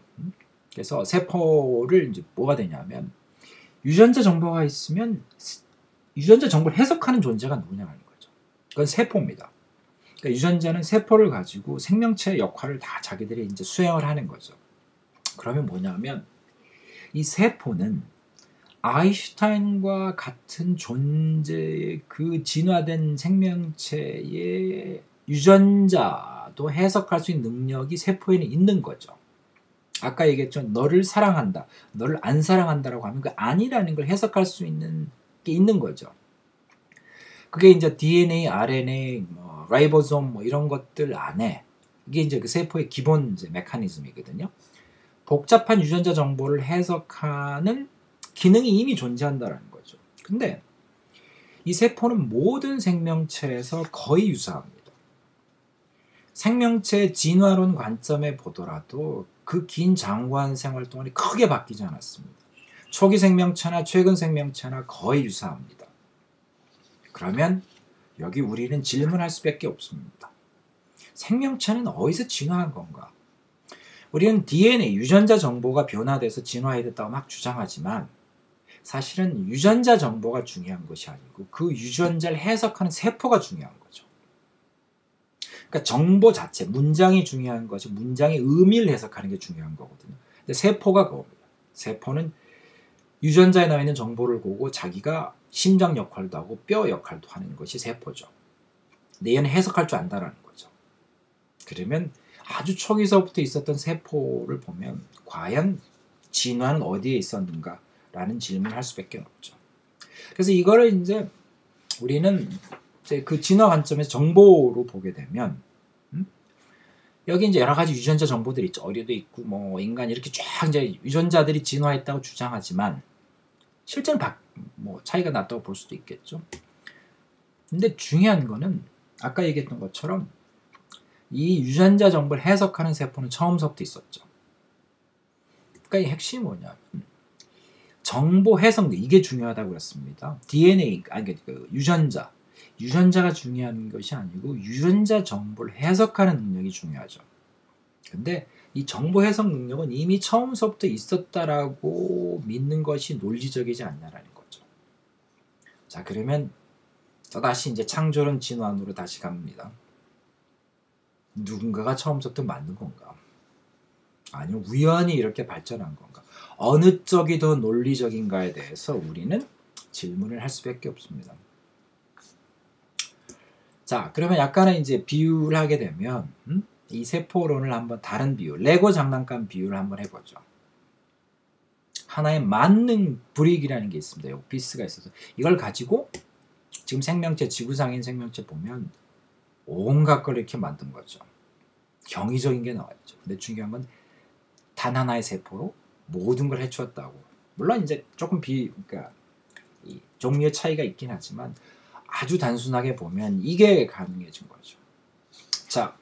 그래서 세포를 이제 뭐가 되냐면 유전자 정보가 있으면 유전자 정보를 해석하는 존재가 누구냐는 거죠. 그건 세포입니다. 그러니까 유전자는 세포를 가지고 생명체의 역할을 다 자기들이 이제 수행을 하는 거죠. 그러면 뭐냐면 이 세포는 아인슈타인과 같은 존재의 그 진화된 생명체의 유전자도 해석할 수 있는 능력이 세포에는 있는 거죠. 아까 얘기했죠. 너를 사랑한다, 너를 안 사랑한다라고 하면 그 아니라는 걸 해석할 수 있는 게 있는 거죠. 그게 이제 DNA, RNA, 라이보솜 이런 것들 안에 이게 이제 그 세포의 기본 이제 메커니즘이거든요. 복잡한 유전자 정보를 해석하는 기능이 이미 존재한다는 거죠. 근데 이 세포는 모든 생명체에서 거의 유사합니다. 생명체의 진화론 관점에 보더라도 그 긴 장구한 생활 동안에 크게 바뀌지 않았습니다. 초기 생명체나 최근 생명체나 거의 유사합니다. 그러면 여기 우리는 질문할 수밖에 없습니다. 생명체는 어디서 진화한 건가? 우리는 DNA, 유전자 정보가 변화돼서 진화해졌다고 막 주장하지만 사실은 유전자 정보가 중요한 것이 아니고 그 유전자를 해석하는 세포가 중요한 거죠. 그러니까 정보 자체, 문장이 중요한 것이 문장의 의미를 해석하는 게 중요한 거거든요. 근데 세포가 그겁니다. 세포는 유전자에 나와 있는 정보를 보고 자기가 심장 역할도 하고 뼈 역할도 하는 것이 세포죠. 근데 얘는 해석할 줄 안다라는 거죠. 그러면 아주 초기서부터 있었던 세포를 보면 과연 진화는 어디에 있었는가? 라는 질문을 할 수밖에 없죠. 그래서 이거를 이제 우리는 이제 그 진화 관점에서 정보로 보게 되면 여기 이제 여러 가지 유전자 정보들이 있죠. 어류도 있고 인간 이렇게 쫙 이제 유전자들이 진화했다고 주장하지만 실제는 뭐 차이가 났다고 볼 수도 있겠죠. 근데 중요한 거는 아까 얘기했던 것처럼 이 유전자 정보를 해석하는 세포는 처음부터 있었죠. 그러니까 이 핵심이 뭐냐면 정보 해석 이게 중요하다고 그랬습니다. DNA 아니 그 유전자가 중요한 것이 아니고 유전자 정보를 해석하는 능력이 중요하죠. 근데 이 정보 해석 능력은 이미 처음부터 있었다라고 믿는 것이 논리적이지 않냐라는 거죠. 자, 그러면 또다시 이제 창조론 진화론으로 다시 갑니다. 누군가가 처음부터 만든 건가? 아니면 우연히 이렇게 발전한 건가? 어느 쪽이 더 논리적인가에 대해서 우리는 질문을 할 수밖에 없습니다. 자, 그러면 약간의 이제 비유를 하게 되면 이 세포론을 한번 다른 비유, 레고 장난감 비유를 한번 해보죠. 하나의 만능 브릭이라는 게 있습니다. 요 피스가 있어서 이걸 가지고 지금 생명체, 지구상인 생명체 보면 온갖 걸 이렇게 만든 거죠. 경이적인 게 나와있죠. 근데 중요한 건 단 하나의 세포로 모든 걸 해치웠다고. 물론 이제 조금 그러니까 이 종류의 차이가 있긴 하지만 아주 단순하게 보면 이게 가능해진 거죠. 자,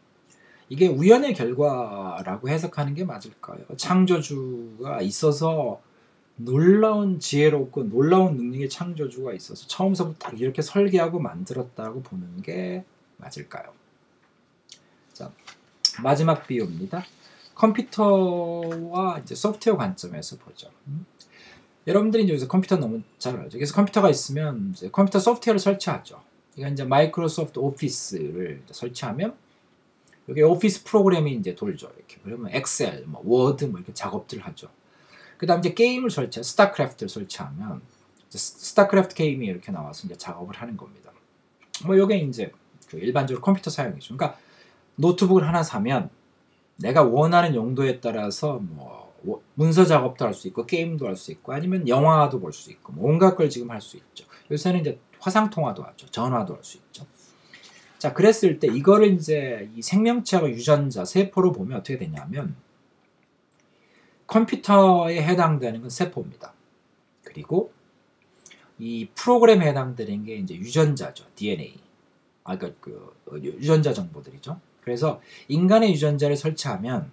이게 우연의 결과라고 해석하는 게 맞을까요? 창조주가 있어서 놀라운 지혜롭고 놀라운 능력의 창조주가 있어서 처음부터 딱 이렇게 설계하고 만들었다고 보는 게 맞을까요? 자, 마지막 비유입니다. 컴퓨터와 이제 소프트웨어 관점에서 보죠. 여러분들이 이제 컴퓨터 너무 잘 알죠. 그래서 컴퓨터가 있으면 이제 컴퓨터 소프트웨어를 설치하죠. 이건 이제 마이크로소프트 오피스를 설치하면 여기 오피스 프로그램이 이제 돌죠. 이렇게 그러면 엑셀, 뭐 워드, 뭐 이렇게 작업들을 하죠. 그다음 이제 게임을 스타크래프트를 설치하면 스타크래프트 게임이 이렇게 나와서 이제 작업을 하는 겁니다. 뭐 이게 이제 그 일반적으로 컴퓨터 사용이죠. 그러니까 노트북을 하나 사면 내가 원하는 용도에 따라서 뭐 문서 작업도 할 수 있고 게임도 할 수 있고 아니면 영화도 볼 수 있고 뭐 온갖 걸 지금 할 수 있죠. 요새는 이제 화상 통화도 하죠. 전화도 할 수 있죠. 자, 그랬을 때 이거를 이제 이 생명체하고 유전자, 세포로 보면 어떻게 되냐면 컴퓨터에 해당되는 건 세포입니다. 그리고 이 프로그램에 해당되는 게 이제 유전자죠. DNA. 그러니까 그 유전자 정보들이죠. 그래서 인간의 유전자를 설치하면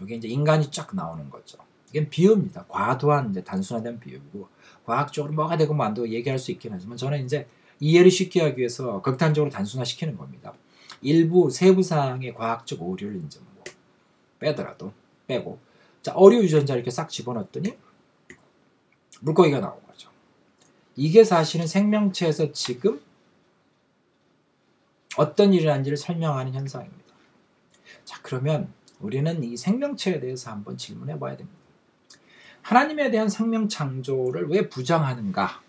여기 이제 인간이 쫙 나오는 거죠. 이게 비유입니다. 과도한 이제 단순화된 비유고 과학적으로 뭐가 되고 뭐 안 되고 얘기할 수 있긴 하지만 저는 이제 이해를 쉽게 하기 위해서 극단적으로 단순화시키는 겁니다. 일부 세부 사항의 과학적 오류를 이제 뭐 빼고 자, 어류 유전자 이렇게 싹 집어넣었더니 물고기가 나온 거죠. 이게 사실은 생명체에서 지금 어떤 일이 하는지를 설명하는 현상입니다. 자, 그러면 우리는 이 생명체에 대해서 한번 질문해 봐야 됩니다. 하나님에 대한 생명 창조를 왜 부정하는가?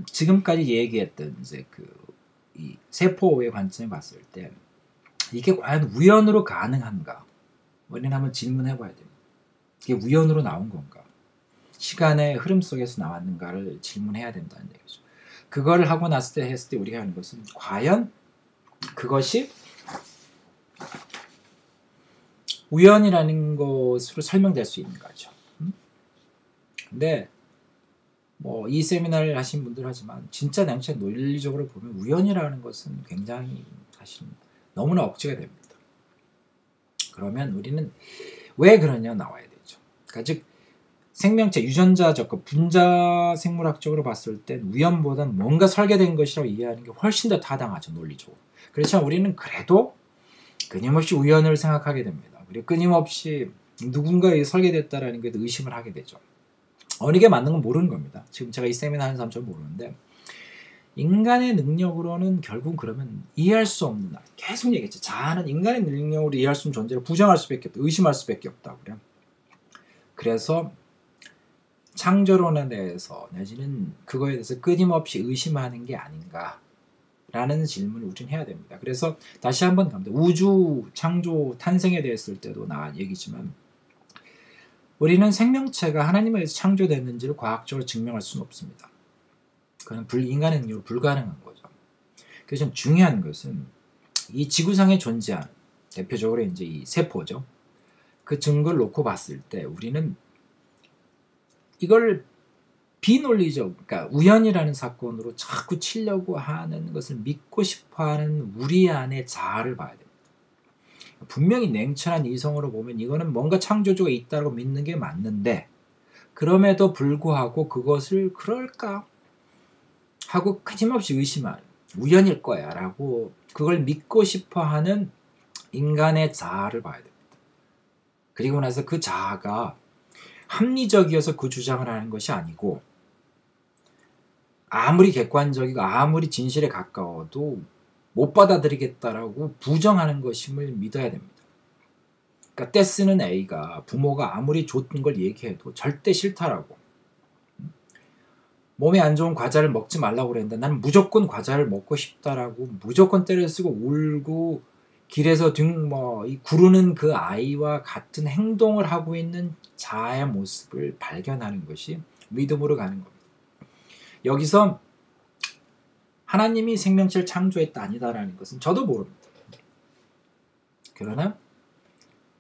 지금까지 얘기했던 이제 이 세포의 관점에 봤을 때 이게 과연 우연으로 가능한가? 우리는 한번 질문해 봐야 됩니다. 이게 우연으로 나온 건가? 시간의 흐름 속에서 나왔는가를 질문해야 된다는 얘기죠. 그걸 하고 했을 때 우리가 하는 것은 과연 그것이 우연이라는 것으로 설명될 수 있는 거죠. 근데 뭐 이 세미나를 하신 분들 하지만 진짜 논리적으로 보면 우연이라는 것은 굉장히 사실 너무나 억지가 됩니다. 그러면 우리는 왜 그러냐 나와야 되죠. 그러니까 즉 생명체 유전자적 분자 생물학적으로 봤을 땐 우연보다는 뭔가 설계된 것이라고 이해하는 게 훨씬 더 타당하죠. 논리적으로. 그렇지만 우리는 그래도 끊임없이 우연을 생각하게 됩니다. 그리고 끊임없이 누군가에 설계됐다라는 게 의심을 하게 되죠. 어느 게 맞는 건 모르는 겁니다. 지금 제가 이 세미나 하는 사람처럼 모르는데 인간의 능력으로는 결국 그러면 이해할 수 없는 계속 얘기했죠. 자아는 인간의 능력으로 이해할 수 없는 존재를 부정할 수밖에 없다. 의심할 수밖에 없다고 그래요. 그래서 창조론에 대해서 내지는 그거에 대해서 끊임없이 의심하는 게 아닌가라는 질문을 우리는 해야 됩니다. 그래서 다시 한번 갑니다. 우주 창조 탄생에 대했을 때도 나온 얘기지만 우리는 생명체가 하나님에 의해서 창조됐는지를 과학적으로 증명할 수는 없습니다. 그건 인간의 능력으로 불가능한 거죠. 그래서 중요한 것은 이 지구상에 존재하는 대표적으로 이제 이 세포죠. 그 증거를 놓고 봤을 때 우리는 이걸 비논리적, 그러니까 우연이라는 사건으로 자꾸 치려고 하는 것을 믿고 싶어하는 우리 안의 자아를 봐야 됩니다. 분명히 냉철한 이성으로 보면 이거는 뭔가 창조주가 있다고 믿는 게 맞는데 그럼에도 불구하고 그것을 그럴까 하고 끊임없이 의심하는 우연일 거야 라고 그걸 믿고 싶어하는 인간의 자아를 봐야 됩니다. 그리고 나서 그 자아가 합리적이어서 그 주장을 하는 것이 아니고 아무리 객관적이고 아무리 진실에 가까워도 못 받아들이겠다라고 부정하는 것임을 믿어야 됩니다. 그러니까 떼쓰는 A가 부모가 아무리 좋은 걸 얘기해도 절대 싫다라고, 몸에 안 좋은 과자를 먹지 말라고 그랬는데 나는 무조건 과자를 먹고 싶다라고 무조건 때려 쓰고 울고 길에서 구르는 그 아이와 같은 행동을 하고 있는 자아의 모습을 발견하는 것이 믿음으로 가는 겁니다. 여기서 하나님이 생명체를 창조했다 아니다라는 것은 저도 모릅니다. 그러나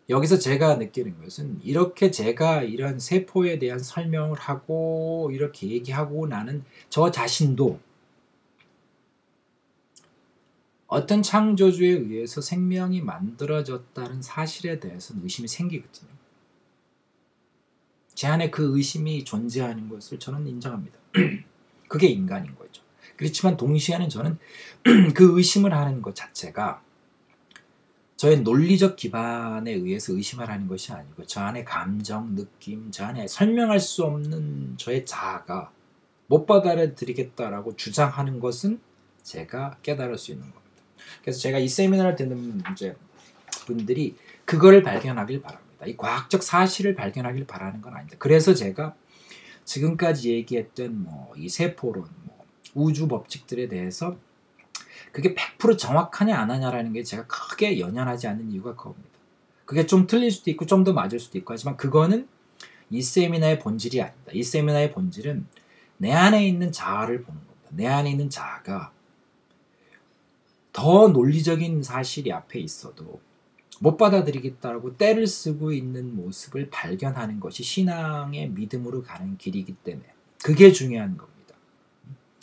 여기서 제가 느끼는 것은 이렇게 제가 이런 세포에 대한 설명을 하고 이렇게 얘기하고 나는 저 자신도 어떤 창조주에 의해서 생명이 만들어졌다는 사실에 대해서는 의심이 생기거든요. 제 안에 그 의심이 존재하는 것을 저는 인정합니다. 그게 인간인 거죠. 그렇지만 동시에는 저는 그 의심을 하는 것 자체가 저의 논리적 기반에 의해서 의심을 하는 것이 아니고 저 안에 감정, 느낌, 저 안에 설명할 수 없는 저의 자아가 못 받아들이겠다라고 주장하는 것은 제가 깨달을 수 있는 겁니다. 그래서 제가 이 세미나를 듣는 이제 분들이 그거를 발견하길 바랍니다. 이 과학적 사실을 발견하길 바라는 건 아닙니다. 그래서 제가 지금까지 얘기했던 이 세포론, 우주 법칙들에 대해서 그게 100% 정확하냐 안 하냐라는 게 제가 크게 연연하지 않는 이유가 그겁니다. 그게 좀 틀릴 수도 있고 좀 더 맞을 수도 있고 하지만 그거는 이 세미나의 본질이 아닙니다. 이 세미나의 본질은 내 안에 있는 자아를 보는 겁니다. 내 안에 있는 자아가 더 논리적인 사실이 앞에 있어도 못 받아들이겠다고 떼를 쓰고 있는 모습을 발견하는 것이 신앙의 믿음으로 가는 길이기 때문에 그게 중요한 겁니다.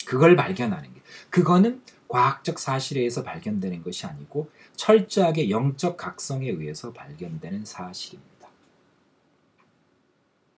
그걸 발견하는 게, 그거는 과학적 사실에 의해서 발견되는 것이 아니고 철저하게 영적 각성에 의해서 발견되는 사실입니다.